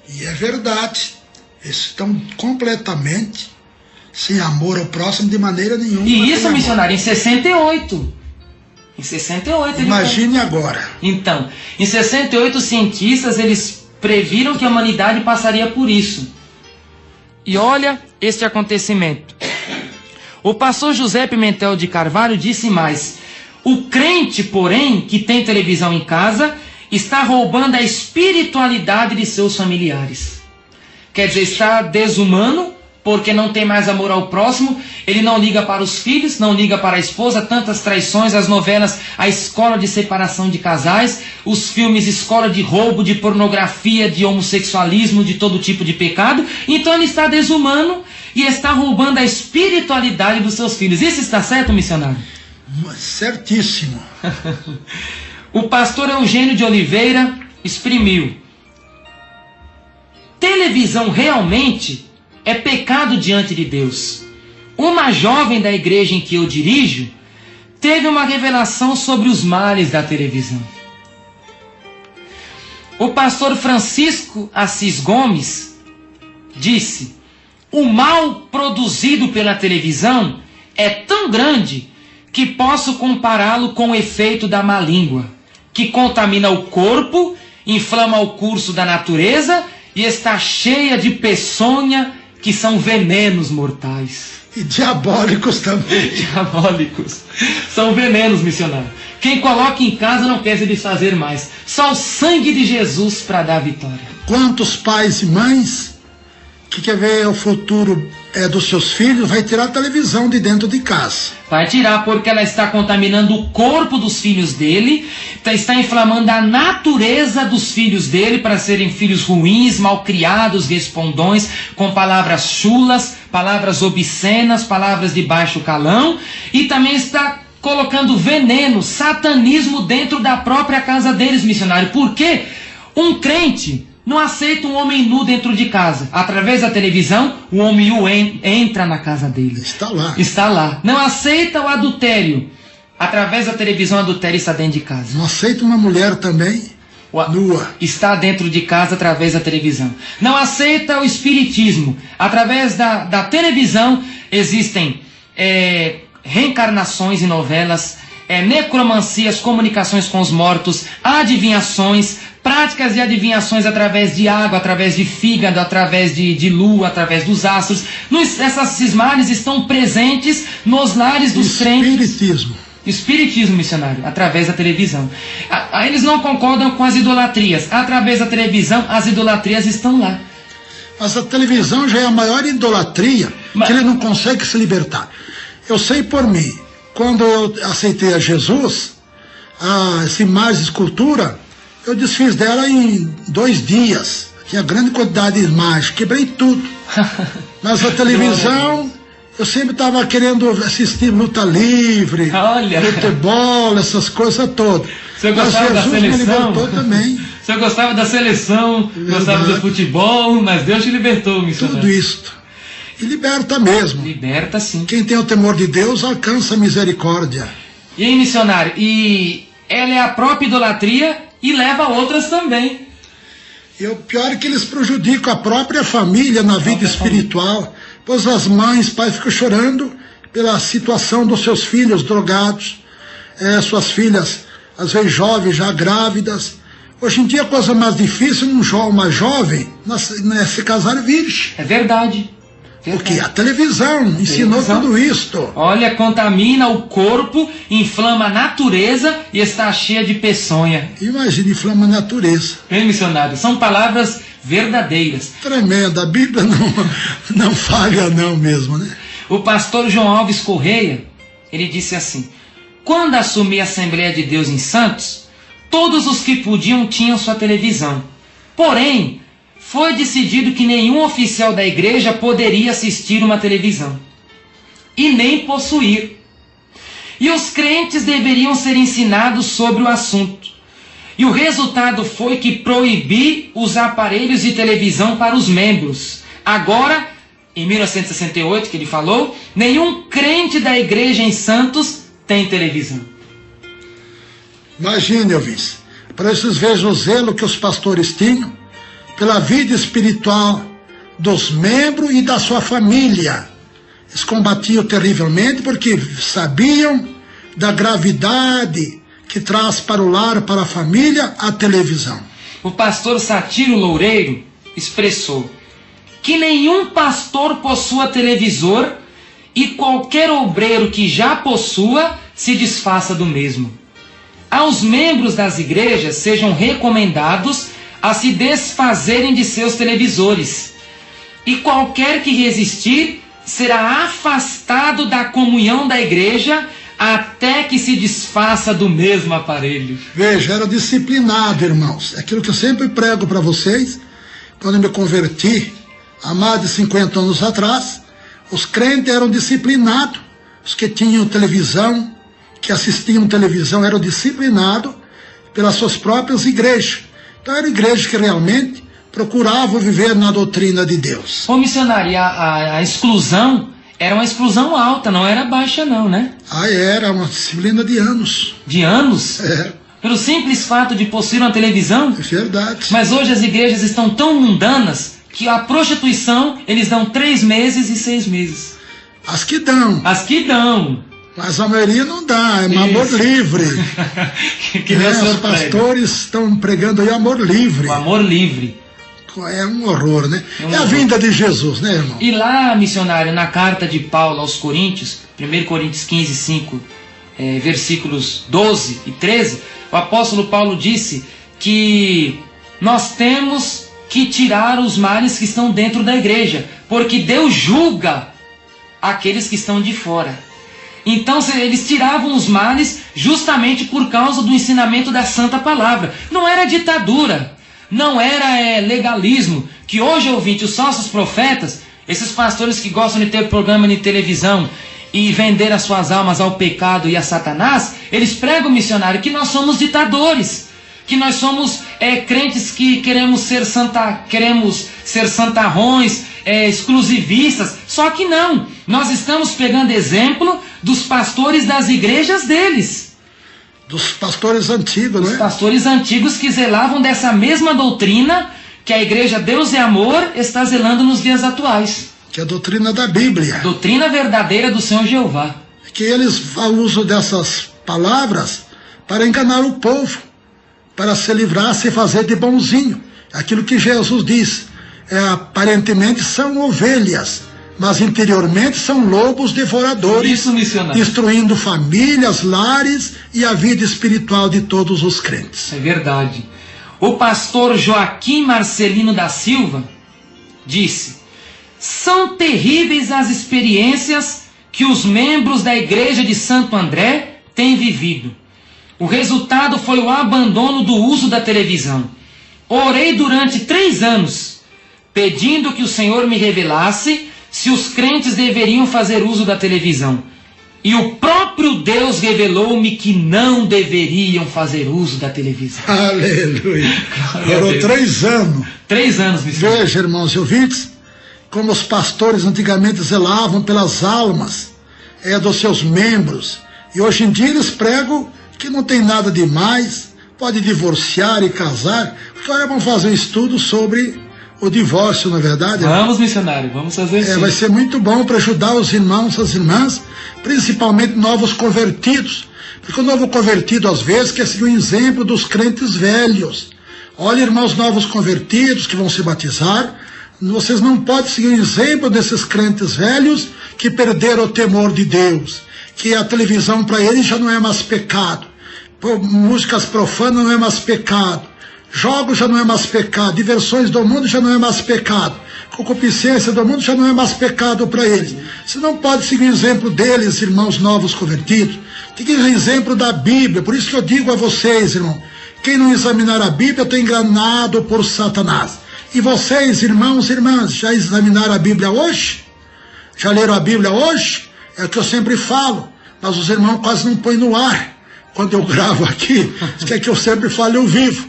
E é verdade. Eles estão completamente sem amor ao próximo de maneira nenhuma. E isso, missionário, em 68. Em 68. Imagine agora. Então, em 68, os cientistas, eles previram que a humanidade passaria por isso. E olha este acontecimento. O pastor José Pimentel de Carvalho disse mais, o crente, porém, que tem televisão em casa, está roubando a espiritualidade de seus familiares. Quer dizer, está desumano, porque não tem mais amor ao próximo, ele não liga para os filhos, não liga para a esposa, tantas traições, as novelas, a escola de separação de casais, os filmes escola de roubo, de pornografia, de homossexualismo, de todo tipo de pecado. Então ele está desumano e está roubando a espiritualidade dos seus filhos. Isso está certo, missionário? Certíssimo. O pastor Eugênio de Oliveira exprimiu, televisão realmente é pecado diante de Deus. Uma jovem da igreja em que eu dirijo teve uma revelação sobre os males da televisão. O pastor Francisco Assis Gomes disse, o mal produzido pela televisão é tão grande que posso compará-lo com o efeito da má língua, que contamina o corpo, inflama o curso da natureza e está cheia de peçonha, que são venenos mortais. E diabólicos também. Diabólicos. São venenos, missionário. Quem coloca em casa não quer se desfazer mais. Só o sangue de Jesus para dar vitória. Quantos pais e mães que quer ver o futuro dos seus filhos, vai tirar a televisão de dentro de casa. Vai tirar, porque ela está contaminando o corpo dos filhos dele, está inflamando a natureza dos filhos dele para serem filhos ruins, malcriados, respondões, com palavras chulas, palavras obscenas, palavras de baixo calão, e também está colocando veneno, satanismo dentro da própria casa deles, missionário. Por quê? Um crente não aceita um homem nu dentro de casa. Através da televisão, o homem nu entra na casa dele. Está lá. Está lá. Não aceita o adultério. Através da televisão, o adultério está dentro de casa. Não aceita uma mulher também nua. Está dentro de casa através da televisão. Não aceita o espiritismo. Através da televisão existem reencarnações em novelas, necromancias, comunicações com os mortos, adivinhações, práticas de adivinhações através de água, através de fígado, através de lua, através dos astros. Esses males estão presentes nos lares dos crentes. Espiritismo, missionário, através da televisão. Eles não concordam com as idolatrias. Através da televisão, as idolatrias estão lá. Mas a televisão já é a maior idolatria, que ele não consegue se libertar. Eu sei por mim, quando eu aceitei a Jesus, essa imagem de escultura, eu desfiz dela em 2 dias. Tinha grande quantidade de imagens, quebrei tudo. Mas a televisão, eu sempre estava querendo assistir luta livre, futebol, essas coisas todas. Você gostava da seleção? Me libertou também. Você gostava da seleção, gostava do futebol, mas Deus te libertou, missionário. Tudo isto. E liberta mesmo. Liberta sim. Quem tem o temor de Deus alcança a misericórdia. E aí, missionário, e ela é a própria idolatria e leva outras também. E o pior é que eles prejudicam a própria família na vida espiritual, pois as mães, pais ficam chorando pela situação dos seus filhos drogados, suas filhas, às vezes jovens, já grávidas. Hoje em dia a coisa mais difícil, uma jovem, se casar virgem. É verdade. Porque a televisão ensinou tudo isto. Olha, contamina o corpo, inflama a natureza e está cheia de peçonha. Imagina, inflama a natureza. Bem, missionário, são palavras verdadeiras. Tremenda, a Bíblia não falha não mesmo, né? O pastor João Alves Correia, ele disse assim: quando assumi a Assembleia de Deus em Santos, todos os que podiam tinham sua televisão. Porém, foi decidido que nenhum oficial da igreja poderia assistir uma televisão, e nem possuir. E os crentes deveriam ser ensinados sobre o assunto. E o resultado foi que proibi os aparelhos de televisão para os membros. Agora, em 1968, que ele falou, nenhum crente da igreja em Santos tem televisão. Imagine, ouvintes, para vocês vejam o zelo que os pastores tinham pela vida espiritual dos membros e da sua família. Eles combatiam terrivelmente porque sabiam da gravidade que traz para o lar, para a família, a televisão. O pastor Satiro Loureiro expressou que nenhum pastor possua televisor e qualquer obreiro que já possua se desfaça do mesmo. Aos membros das igrejas sejam recomendados a se desfazerem de seus televisores, e qualquer que resistir será afastado da comunhão da igreja até que se desfaça do mesmo aparelho. Veja, era disciplinado, irmãos. É aquilo que eu sempre prego para vocês. Quando eu me converti, há mais de 50 anos atrás, os crentes eram disciplinados. Os que tinham televisão, que assistiam televisão, eram disciplinados pelas suas próprias igrejas. Então eram igrejas que realmente procuravam viver na doutrina de Deus. Ô missionário, a exclusão era uma exclusão alta, não era baixa não, né? Era uma disciplina de anos. De anos? É. Pelo simples fato de possuir uma televisão? É verdade. Mas hoje as igrejas estão tão mundanas que a prostituição eles dão 3 meses e 6 meses. As que dão. As que dão. Mas a maioria não dá, é um amor livre. Os pastores estão pregando aí amor livre. O amor livre. É um horror, né? É a vinda de Jesus, né, irmão? E lá, missionário, na carta de Paulo aos Coríntios, 1 Coríntios 15, 5, versículos 12 e 13, o apóstolo Paulo disse que nós temos que tirar os males que estão dentro da igreja, porque Deus julga aqueles que estão de fora. Então eles tiravam os males justamente por causa do ensinamento da Santa Palavra. Não era ditadura, não era legalismo, que hoje, ouvinte, os falsos profetas, esses pastores que gostam de ter programa de televisão e vender as suas almas ao pecado e a Satanás, eles pregam, missionário, que nós somos ditadores, que nós somos crentes que queremos ser santarrões, exclusivistas. Só que não, nós estamos pegando exemplo dos pastores das igrejas deles. Dos pastores antigos, né? Os pastores antigos que zelavam dessa mesma doutrina que a igreja Deus é Amor está zelando nos dias atuais. Que é a doutrina da Bíblia. Doutrina verdadeira do Senhor Jeová. Que eles fazem uso dessas palavras para enganar o povo, para se livrar, se fazer de bonzinho. Aquilo que Jesus diz, aparentemente são ovelhas, mas interiormente são lobos devoradores, isso, missionário, destruindo famílias, lares e a vida espiritual de todos os crentes. É verdade. O pastor Joaquim Marcelino da Silva disse: são terríveis as experiências que os membros da igreja de Santo André têm vivido. O resultado foi o abandono do uso da televisão. Orei durante 3 anos, pedindo que o Senhor me revelasse se os crentes deveriam fazer uso da televisão. E o próprio Deus revelou-me que não deveriam fazer uso da televisão. Aleluia. Orou 3 anos. 3 anos, missionário. Veja, irmãos e ouvintes, como os pastores antigamente zelavam pelas almas dos seus membros. E hoje em dia eles pregam que não tem nada demais, pode divorciar e casar. Agora vamos fazer um estudo sobre o divórcio, na verdade. Vamos, missionário, vamos fazer isso. Vai ser muito bom para ajudar os irmãos, as irmãs, principalmente novos convertidos. Porque o novo convertido, às vezes, quer seguir o exemplo dos crentes velhos. Olha, irmãos novos convertidos que vão se batizar, vocês não podem seguir o exemplo desses crentes velhos que perderam o temor de Deus, que a televisão para eles já não é mais pecado, músicas profanas não é mais pecado, jogos já não é mais pecado, diversões do mundo já não é mais pecado, concupiscência do mundo já não é mais pecado para eles. Você não pode seguir o exemplo deles, irmãos novos convertidos. Tem que seguir o exemplo da Bíblia. Por isso que eu digo a vocês, irmão, quem não examinar a Bíblia está enganado por Satanás. E vocês, irmãos e irmãs, já examinaram a Bíblia hoje? Já leram a Bíblia hoje? É o que eu sempre falo, mas os irmãos quase não põem no ar. Quando eu gravo aqui, quer que eu sempre fale ao vivo.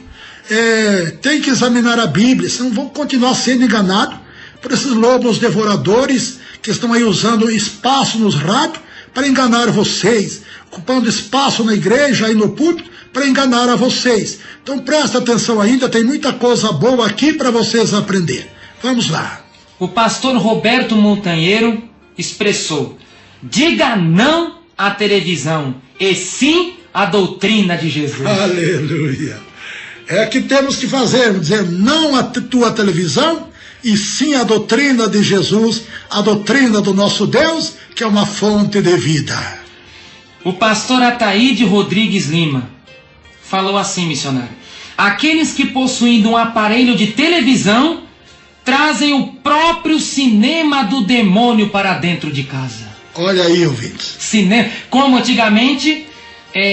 Tem que examinar a Bíblia, senão vão continuar sendo enganados por esses lobos devoradores que estão aí usando espaço nos rádios para enganar vocês, ocupando espaço na igreja e no púlpito para enganar a vocês. Então presta atenção ainda, tem muita coisa boa aqui para vocês aprender. Vamos lá. O pastor Roberto Montanheiro expressou: diga não à televisão e sim à doutrina de Jesus. Aleluia. É que temos que fazer, dizer não à tua televisão e sim à doutrina de Jesus, a doutrina do nosso Deus, que é uma fonte de vida. O pastor Ataíde Rodrigues Lima falou assim, missionário: aqueles que possuem um aparelho de televisão trazem o próprio cinema do demônio para dentro de casa. Olha aí, ouvintes. Cinema, como antigamente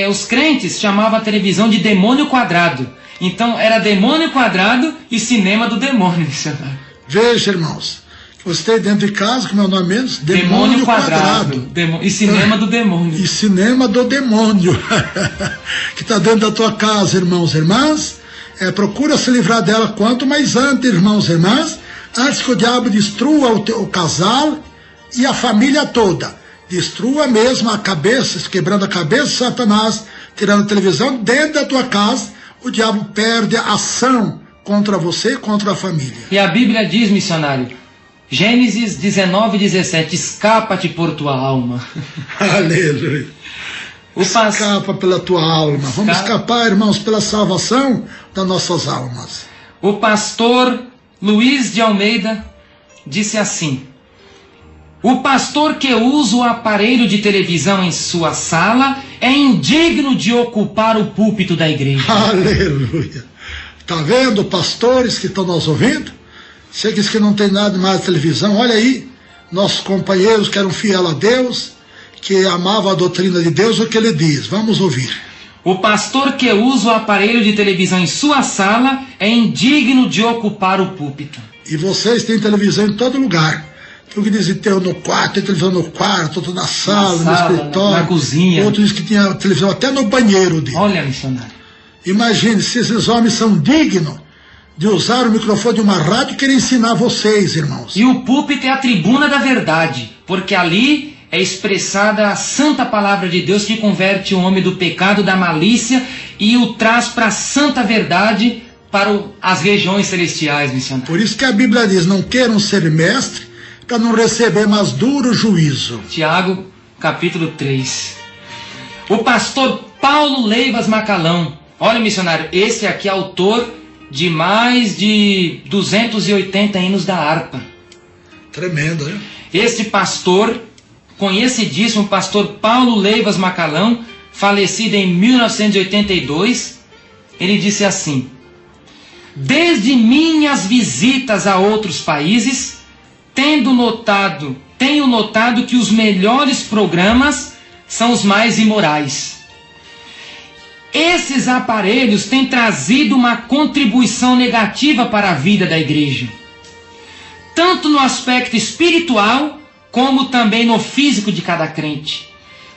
os crentes chamavam a televisão de demônio quadrado. Então era demônio quadrado e cinema do demônio, missionário. Veja, irmãos, você tem dentro de casa, como é o nome mesmo? Demônio quadrado. E cinema do demônio. E cinema do demônio. Que está dentro da tua casa, irmãos e irmãs. Procura se livrar dela quanto mais antes, irmãos e irmãs, antes que o diabo destrua o casal e a família toda. Destrua mesmo a cabeça, quebrando a cabeça de Satanás, tirando a televisão dentro da tua casa. O diabo perde a ação contra você e contra a família. E a Bíblia diz, missionário, Gênesis 19:17, escapa-te por tua alma. Aleluia. Escapa pela tua alma. Vamos escapar, irmãos, pela salvação das nossas almas. O pastor Luiz de Almeida disse assim: o pastor que usa o aparelho de televisão em sua sala é indigno de ocupar o púlpito da igreja. Aleluia. Tá vendo, pastores que estão nos ouvindo? Vocês que não tem nada mais de televisão, olha aí, nossos companheiros que eram fiel a Deus, que amavam a doutrina de Deus, o que ele diz. Vamos ouvir. O pastor que usa o aparelho de televisão em sua sala é indigno de ocupar o púlpito. E vocês têm televisão em todo lugar. Tem que dizer que tem no quarto, tem televisão no quarto, outro na sala, no escritório. Na cozinha. Outro diz que tinha televisão até no banheiro dele. Olha, missionário. Imagine se esses homens são dignos de usar o microfone de uma rádio e querer ensinar vocês, irmãos. E o púlpito é a tribuna da verdade, porque ali é expressada a santa palavra de Deus que converte o homem do pecado, da malícia e o traz para a santa verdade, para as regiões celestiais, missionário. Por isso que a Bíblia diz, não queiram ser mestre para não receber mais duro juízo. Tiago, capítulo 3. O pastor Paulo Leivas Macalão, olha, missionário, esse aqui é autor de mais de 280 hinos da harpa. Tremendo, né? Este pastor, conhecidíssimo pastor Paulo Leivas Macalão, falecido em 1982, ele disse assim: desde minhas visitas a outros países, tenho notado que os melhores programas são os mais imorais. Esses aparelhos têm trazido uma contribuição negativa para a vida da igreja, tanto no aspecto espiritual, como também no físico de cada crente.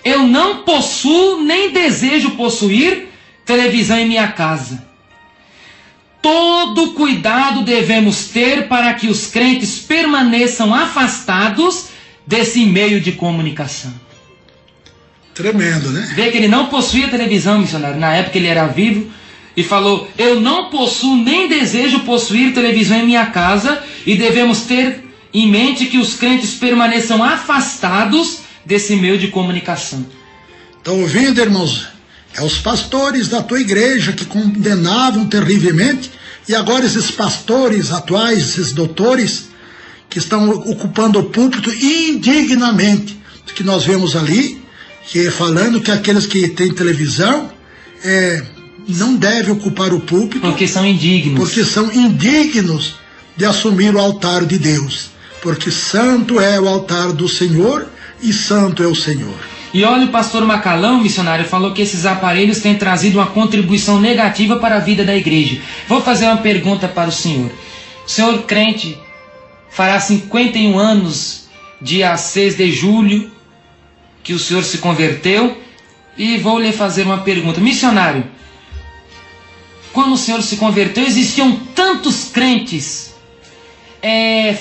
Eu não possuo nem desejo possuir televisão em minha casa. Todo cuidado devemos ter para que os crentes permaneçam afastados desse meio de comunicação. Tremendo, né? Vê que ele não possuía televisão, missionário. Na época ele era vivo e falou: eu não possuo nem desejo possuir televisão em minha casa, e devemos ter em mente que os crentes permaneçam afastados desse meio de comunicação. Estão ouvindo, irmãos? É os pastores da tua igreja que condenavam terrivelmente, e agora esses pastores atuais, esses doutores, que estão ocupando o púlpito indignamente, que nós vemos ali, que falando que aqueles que têm televisão não devem ocupar o púlpito. Porque são indignos. Porque são indignos de assumir o altar de Deus. Porque santo é o altar do Senhor e santo é o Senhor. E olha, o pastor Macalão, missionário, falou que esses aparelhos têm trazido uma contribuição negativa para a vida da igreja. Vou fazer uma pergunta para o senhor. O senhor crente fará 51 anos, dia 6 de julho, que o senhor se converteu, e vou lhe fazer uma pergunta. Missionário, quando o senhor se converteu, existiam tantos crentes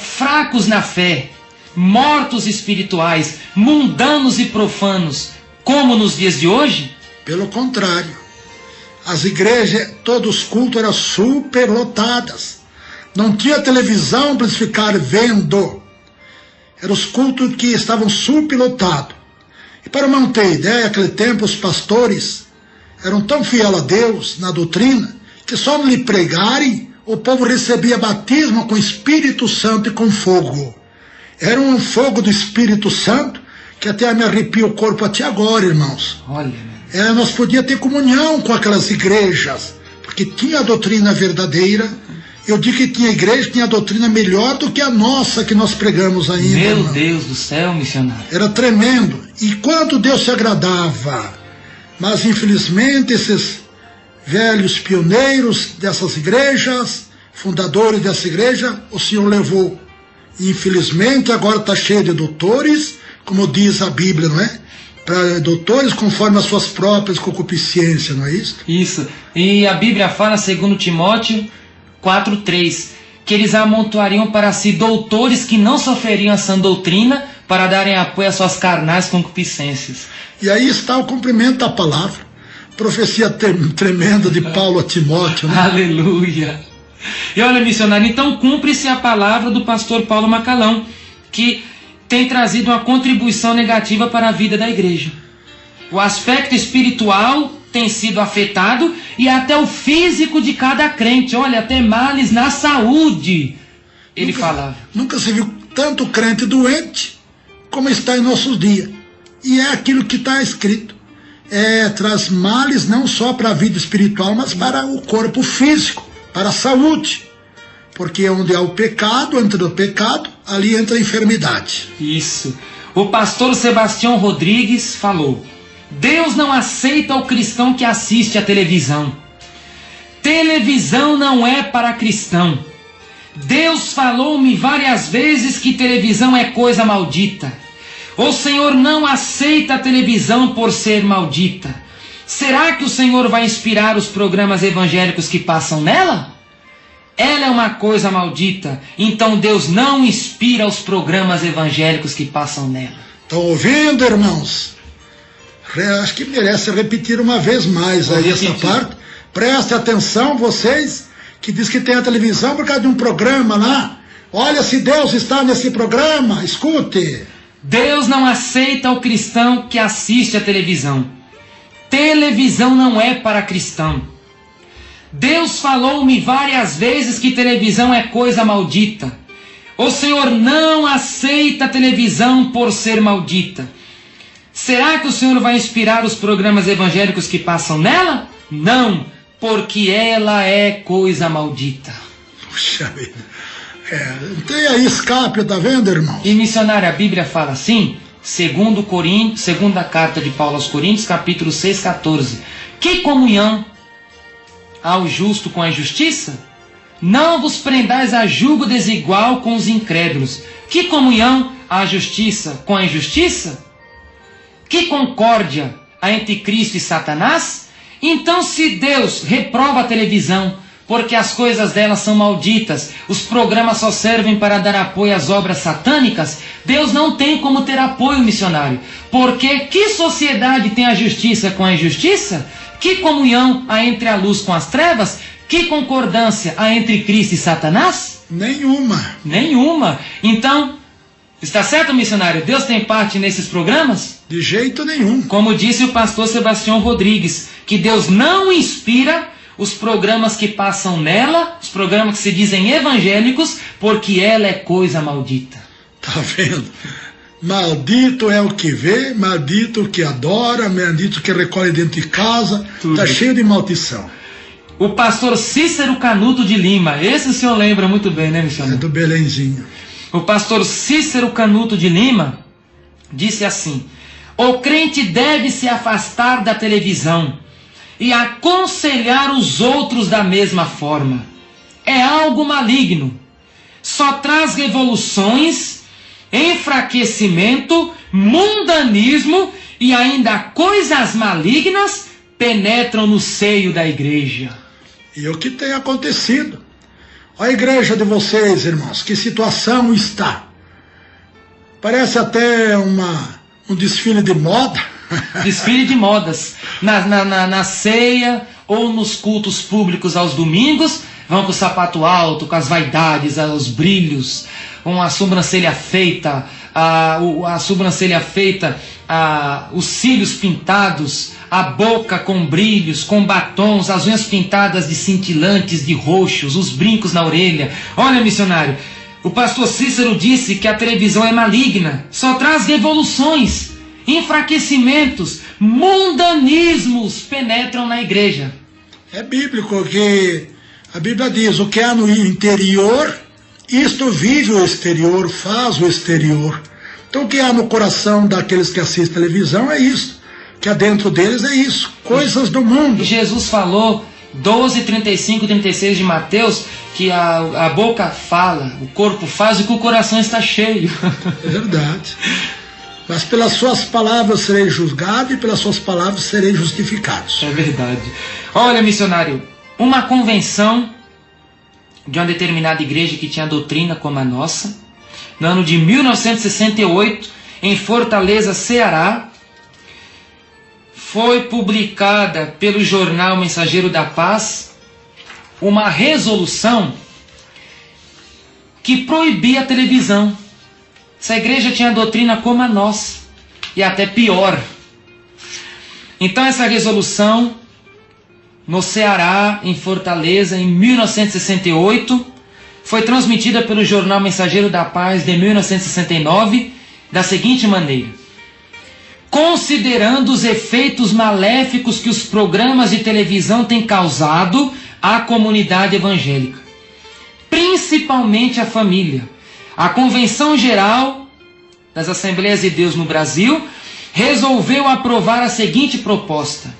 fracos na fé, mortos espirituais, mundanos e profanos, como nos dias de hoje? Pelo contrário, as igrejas, todos os cultos eram superlotadas. Não tinha televisão para eles ficarem vendo. Eram os cultos que estavam superlotados. E para manter ideia, naquele tempo os pastores eram tão fiéis a Deus na doutrina, que só lhe pregarem, o povo recebia batismo com o Espírito Santo e com fogo. Era um fogo do Espírito Santo que até me arrepia o corpo até agora, irmãos. Olha, nós podíamos ter comunhão com aquelas igrejas, porque tinha a doutrina verdadeira. Eu digo que tinha igreja que tinha a doutrina melhor do que a nossa que nós pregamos ainda. Meu irmão. Deus do céu, missionário. Era tremendo. E quanto Deus se agradava. Mas infelizmente esses velhos pioneiros dessas igrejas, fundadores dessa igreja, o Senhor levou. Infelizmente agora está cheio de doutores, como diz a Bíblia, não é? Para doutores conforme as suas próprias concupiscências, não é isso? Isso. E a Bíblia fala, segundo Timóteo 4:3, que eles amontoariam para si doutores que não sofreriam a sã doutrina, para darem apoio às suas carnais concupiscências. E aí está o cumprimento da palavra. Profecia tremenda de Paulo a Timóteo, né? Aleluia. E olha, missionário, então cumpre-se a palavra do pastor Paulo Macalão, que tem trazido uma contribuição negativa para a vida da igreja. O aspecto espiritual tem sido afetado e até o físico de cada crente. Olha, até males na saúde, ele falava. Nunca se viu tanto crente doente como está em nossos dias. E é aquilo que está escrito. Traz males não só para a vida espiritual, mas para o corpo físico, para a saúde. Porque onde há o pecado, entra o pecado, ali entra a enfermidade. Isso. O pastor Sebastião Rodrigues falou: Deus não aceita o cristão que assiste à televisão. Televisão não é para cristão. Deus falou-me várias vezes que televisão é coisa maldita. O Senhor não aceita a televisão por ser maldita. Será que o Senhor vai inspirar os programas evangélicos que passam nela? Ela é uma coisa maldita, então Deus não inspira os programas evangélicos que passam nela. Estão ouvindo, irmãos? Acho que merece repetir uma vez mais aí essa parte. Preste atenção, vocês que diz que tem a televisão por causa de um programa lá. Olha se Deus está nesse programa, escute. Deus não aceita o cristão que assiste à televisão. Televisão não é para cristão. Deus falou-me várias vezes que televisão é coisa maldita. O Senhor não aceita a televisão por ser maldita. Será que o Senhor vai inspirar os programas evangélicos que passam nela? Não, porque ela é coisa maldita. Puxa vida. Não tem aí escape, tá vendo, irmão? E missionário, a Bíblia fala assim, segunda carta de Paulo aos Coríntios, capítulo 6, 14. Que comunhão ao justo com a injustiça? Não vos prendais a julgo desigual com os incrédulos. Que comunhão a justiça com a injustiça? Que concórdia há entre Cristo e Satanás? Então, se Deus reprova a televisão, porque as coisas dela são malditas, os programas só servem para dar apoio às obras satânicas, Deus não tem como ter apoio, missionário. Porque que sociedade tem a justiça com a injustiça? Que comunhão há entre a luz com as trevas? Que concordância há entre Cristo e Satanás? Nenhuma. Nenhuma. Então, está certo, missionário? Deus tem parte nesses programas? De jeito nenhum. Como disse o pastor Sebastião Rodrigues, que Deus não inspira os programas que passam nela, os programas que se dizem evangélicos, porque ela é coisa maldita. Tá vendo? Maldito é o que vê, maldito o que adora, maldito o que recolhe dentro de casa. Tudo. Tá cheio de maldição. O pastor Cícero Canuto de Lima, esse o senhor lembra muito bem, né, missionário? É do Belenzinho. O pastor Cícero Canuto de Lima disse assim: o crente deve se afastar da televisão e aconselhar os outros da mesma forma. É algo maligno. Só traz revoluções, enfraquecimento, mundanismo e ainda coisas malignas penetram no seio da igreja. E o que tem acontecido? A igreja de vocês, irmãos, que situação está? Parece até um desfile de moda. Desfile de modas. Na ceia ou nos cultos públicos aos domingos, vão com o sapato alto, com as vaidades, os brilhos, com a sobrancelha feita, os cílios pintados, a boca com brilhos, com batons, as unhas pintadas de cintilantes, de roxos, os brincos na orelha. Olha, missionário, o pastor Cícero disse que a televisão é maligna, só traz revoluções, enfraquecimentos, mundanismos penetram na igreja. É bíblico que a Bíblia diz: o que há no interior, isto vive o exterior, faz o exterior. Então o que há no coração daqueles que assistem televisão é isso, que há dentro deles é isso, coisas do mundo. Jesus falou, 12, 35, 36 de Mateus, que a boca fala, o corpo faz e que o coração está cheio. É verdade. Mas pelas suas palavras serei julgado e pelas suas palavras serei justificados. É verdade. Olha, missionário, uma convenção de uma determinada igreja que tinha doutrina como a nossa, no ano de 1968, em Fortaleza, Ceará, foi publicada pelo jornal Mensageiro da Paz uma resolução que proibia a televisão. Essa igreja tinha doutrina como a nossa, e até pior. Então essa resolução, no Ceará, em Fortaleza, em 1968, foi transmitida pelo jornal Mensageiro da Paz de 1969, da seguinte maneira: considerando os efeitos maléficos que os programas de televisão têm causado à comunidade evangélica, principalmente à família. A Convenção Geral das Assembleias de Deus no Brasil resolveu aprovar a seguinte proposta: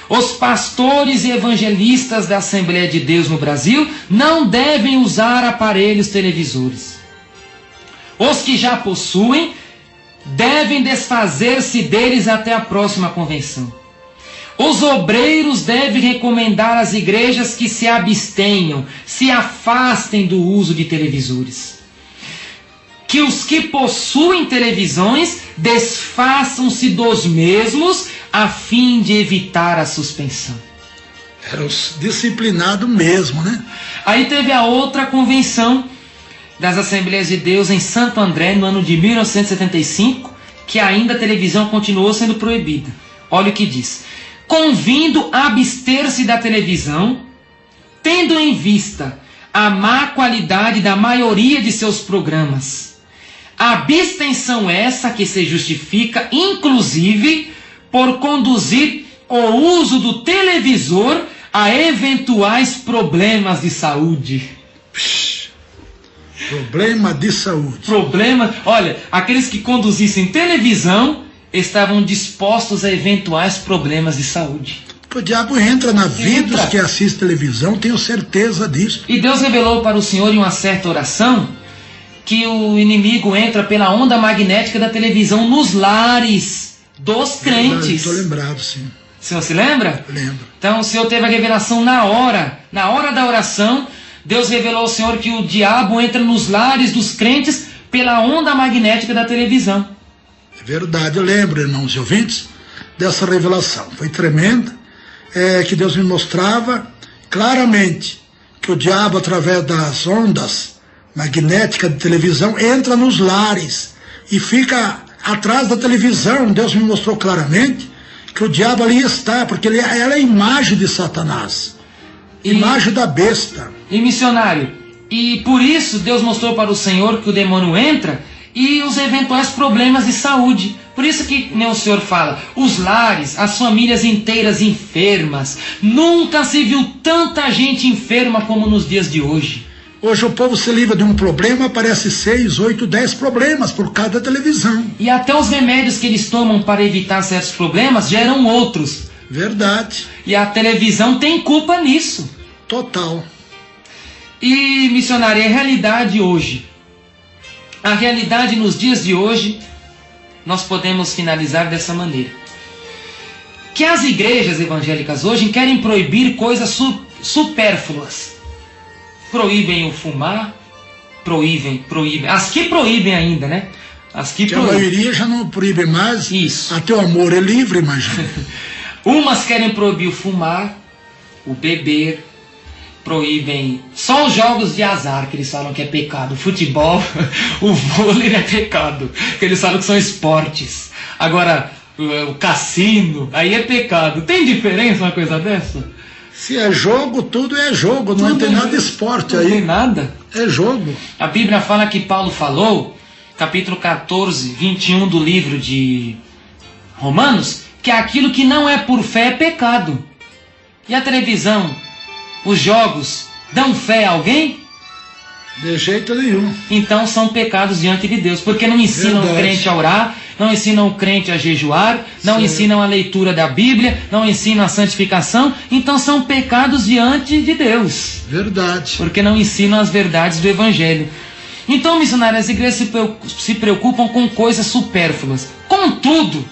os pastores e evangelistas da Assembleia de Deus no Brasil não devem usar aparelhos televisores. Os que já possuem devem desfazer-se deles até a próxima convenção. Os obreiros devem recomendar às igrejas que se abstenham, se afastem do uso de televisores. Que os que possuem televisões desfaçam-se dos mesmos a fim de evitar a suspensão. Era disciplinado mesmo, né? Aí teve a outra convenção das Assembleias de Deus em Santo André, no ano de 1975, que ainda a televisão continuou sendo proibida. Olha o que diz: convindo a abster-se da televisão, tendo em vista a má qualidade da maioria de seus programas. Abstenção essa que se justifica, inclusive, por conduzir o uso do televisor a eventuais problemas de saúde. Problema de saúde. Olha, aqueles que conduzissem televisão estavam dispostos a eventuais problemas de saúde. O diabo entra na vida dos que assistem televisão, tenho certeza disso. E Deus revelou para o Senhor em uma certa oração que o inimigo entra pela onda magnética da televisão nos lares dos crentes. Estou lembrado, sim. O senhor se lembra? Lembro. Então o Senhor teve a revelação na hora da oração. Deus revelou ao Senhor que o diabo entra nos lares dos crentes pela onda magnética da televisão. É verdade, eu lembro, irmãos e ouvintes, dessa revelação. Foi tremenda, que Deus me mostrava claramente que o diabo, através das ondas magnéticas de televisão, entra nos lares e fica atrás da televisão. Deus me mostrou claramente que o diabo ali está, porque ela é a imagem de Satanás, imagem da besta. E missionário, e por isso Deus mostrou para o Senhor que o demônio entra e os eventuais problemas de saúde. Por isso que nem o Senhor fala, os lares, as famílias inteiras enfermas. Nunca se viu tanta gente enferma como nos dias de hoje. Hoje o povo se livra de um problema, aparece 6, 8, 10 problemas por causa da televisão. E até os remédios que eles tomam para evitar certos problemas geram outros. Verdade. E a televisão tem culpa nisso. Total. E, missionário, a realidade hoje, a realidade nos dias de hoje, nós podemos finalizar dessa maneira: que as igrejas evangélicas hoje querem proibir coisas supérfluas. Proíbem o fumar, proíbem. As que proíbem ainda, né? As que proíbem. A maioria já não proíbe mais. Isso. Até o amor é livre, imagina. Umas querem proibir o fumar, o beber, proíbem só os jogos de azar, que eles falam que é pecado. O futebol, o vôlei é pecado, que eles falam que são esportes. Agora, o cassino, aí é pecado. Tem diferença uma coisa dessa? Se é jogo, tudo é jogo, não tem nada de esporte aí. Não tem nada. É jogo. A Bíblia fala que Paulo falou, capítulo 14, 21 do livro de Romanos, que aquilo que não é por fé é pecado. E a televisão, os jogos, dão fé a alguém? De jeito nenhum. Então são pecados diante de Deus, porque não ensinam o crente a orar, não ensinam o crente a jejuar, não ensinam a leitura da Bíblia, não ensinam a santificação, então são pecados diante de Deus. Verdade. Porque não ensinam as verdades do Evangelho. Então, missionários, as igrejas se preocupam com coisas supérfluas. Contudo,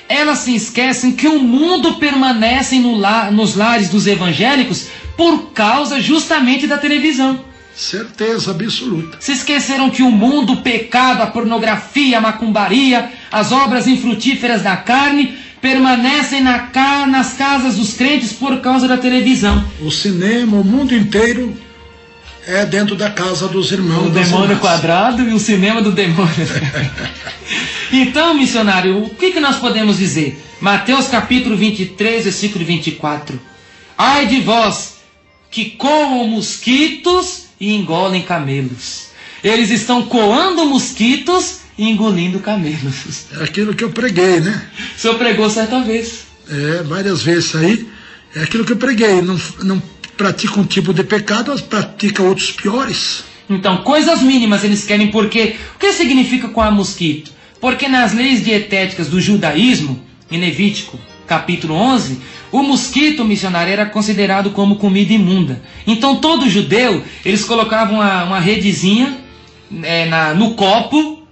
elas se esquecem que o mundo permanece nos lares dos evangélicos por causa justamente da televisão. Certeza absoluta. Se esqueceram que o mundo, o pecado, a pornografia, a macumbaria, as obras infrutíferas da carne permanecem nas casas dos crentes por causa da televisão. O cinema, o mundo inteiro é dentro da casa dos irmãos. O demônio quadrado e o cinema do demônio. Então, missionário, o que nós podemos dizer? Mateus capítulo 23, versículo 24. Ai de vós que coam mosquitos e engolem camelos. Eles estão coando mosquitos e engolindo camelos. É aquilo que eu preguei, né? O senhor pregou certa vez. Várias vezes aí. É aquilo que eu preguei. Não praticam um tipo de pecado, elas praticam outros piores. Então, coisas mínimas eles querem, porque o que significa coar mosquito? Porque nas leis dietéticas do judaísmo, em Levítico capítulo 11, o mosquito missionário era considerado como comida imunda. Então todo judeu, eles colocavam uma redezinha no copo,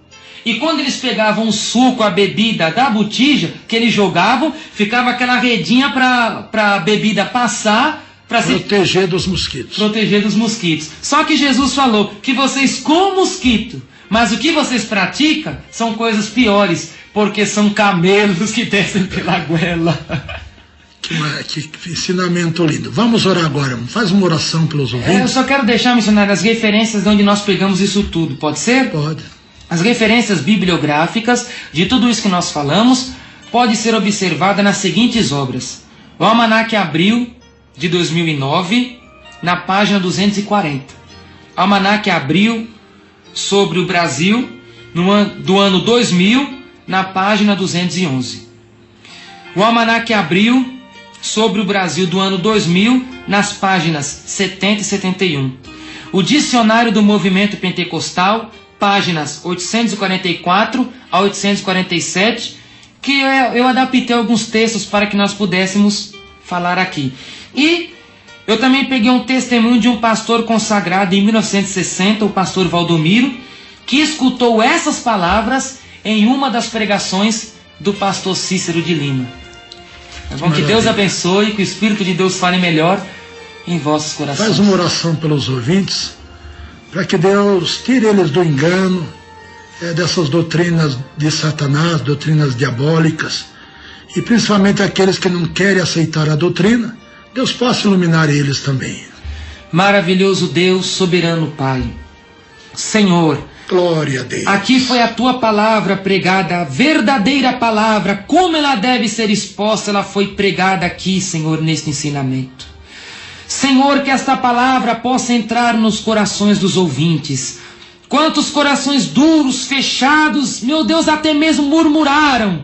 e quando eles pegavam o suco, a bebida da botija, que eles jogavam, ficava aquela redinha para a bebida passar, para proteger dos mosquitos. Proteger dos mosquitos. Só que Jesus falou que vocês comem mosquito, mas o que vocês praticam são coisas piores, porque são camelos que descem pela goela. Que ensinamento lindo. Vamos orar agora. Faz uma oração pelos ouvintes. Eu só quero deixar, missionário, as referências de onde nós pegamos isso tudo. Pode ser? Pode. As referências bibliográficas de tudo isso que nós falamos pode ser observada nas seguintes obras. O Almanaque Abril, de 2009, na página 240. Almanaque Abril sobre o Brasil, do ano 2000, na página 211. O Almanaque Abril sobre o Brasil do ano 2000, nas páginas 70 e 71. O Dicionário do Movimento Pentecostal, páginas 844 a 847, que eu adaptei alguns textos para que nós pudéssemos falar aqui. E eu também peguei um testemunho de um pastor consagrado em 1960, o pastor Valdomiro, que escutou essas palavras em uma das pregações do pastor Cícero de Lima. Então, que Deus abençoe, que o Espírito de Deus fale melhor em vossos corações. Faz uma oração pelos ouvintes, para que Deus tire eles do engano, dessas doutrinas de Satanás, doutrinas diabólicas, e principalmente aqueles que não querem aceitar a doutrina, Deus possa iluminar eles também. Maravilhoso Deus, soberano Pai, Senhor, glória a Deus. Aqui foi a tua palavra pregada, a verdadeira palavra, como ela deve ser exposta, ela foi pregada aqui, Senhor, neste ensinamento. Senhor, que esta palavra possa entrar nos corações dos ouvintes. Quantos corações duros, fechados, meu Deus, até mesmo murmuraram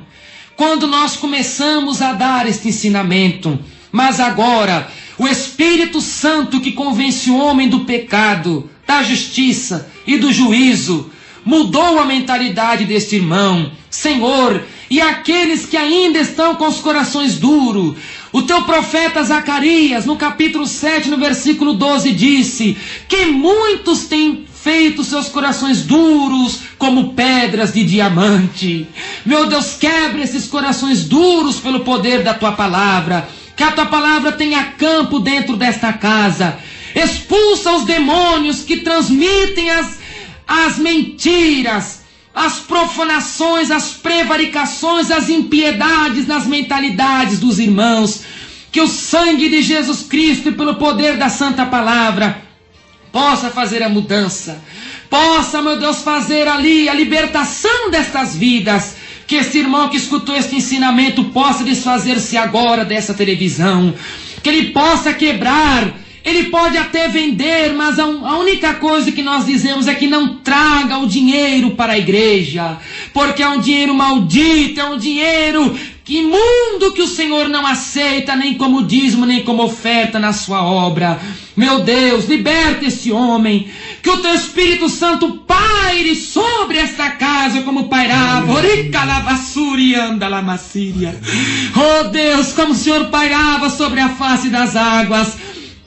quando nós começamos a dar este ensinamento. Mas agora, o Espírito Santo que convence o homem do pecado, da justiça e do juízo, mudou a mentalidade deste irmão. Senhor, e aqueles que ainda estão com os corações duros, o teu profeta Zacarias, no capítulo 7, no versículo 12, disse que muitos têm feito seus corações duros como pedras de diamante. Meu Deus, quebre esses corações duros pelo poder da tua palavra. Que a tua palavra tenha campo dentro desta casa. Expulsa os demônios que transmitem as mentiras, as profanações, as prevaricações, as impiedades nas mentalidades dos irmãos. Que o sangue de Jesus Cristo e pelo poder da santa palavra possa fazer a mudança. Possa, meu Deus, fazer ali a libertação destas vidas. Que esse irmão que escutou este ensinamento possa desfazer-se agora dessa televisão. Que ele possa quebrar. Ele pode até vender, mas a única coisa que nós dizemos é que não traga o dinheiro para a igreja. Porque é um dinheiro maldito, é um dinheiro imundo que o Senhor não aceita, nem como dízimo, nem como oferta na sua obra. Meu Deus, liberta esse homem. Que o teu Espírito Santo paire sobre esta casa como pairava. Oh Deus, como o Senhor pairava sobre a face das águas.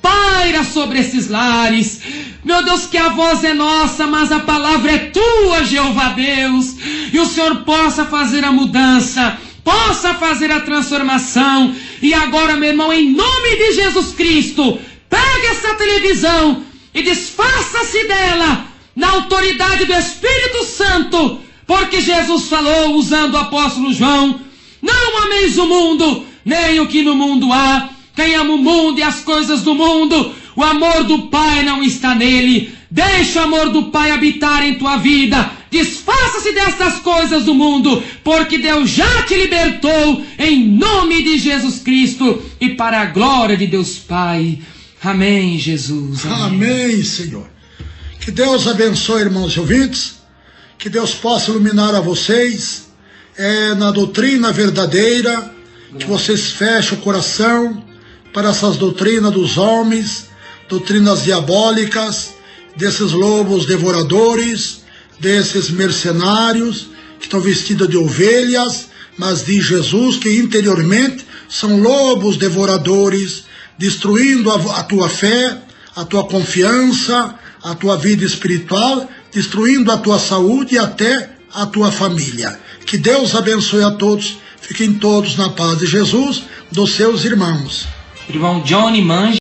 Paira sobre esses lares. Meu Deus, que a voz é nossa, mas a palavra é tua, Jeová Deus. E o Senhor possa fazer a mudança, possa fazer a transformação. E agora, meu irmão, em nome de Jesus Cristo, pegue essa televisão e desfaça-se dela na autoridade do Espírito Santo. Porque Jesus falou, usando o apóstolo João: não ameis o mundo, nem o que no mundo há. Quem ama o mundo e as coisas do mundo, o amor do Pai não está nele. Deixa o amor do Pai habitar em tua vida. Desfaça-se destas coisas do mundo, porque Deus já te libertou, em nome de Jesus Cristo e para a glória de Deus Pai. Amém, Jesus. Amém, Senhor. Que Deus abençoe, irmãos e ouvintes. Que Deus possa iluminar a vocês na doutrina verdadeira. Que vocês fechem o coração. para essas doutrinas dos homens, doutrinas diabólicas, desses lobos devoradores, desses mercenários que estão vestidos de ovelhas, mas diz Jesus que interiormente são lobos devoradores, destruindo a tua fé, a tua confiança, a tua vida espiritual, destruindo a tua saúde e até a tua família. Que Deus abençoe a todos, fiquem todos na paz de Jesus, dos seus irmãos. Irmão Johnny Mange.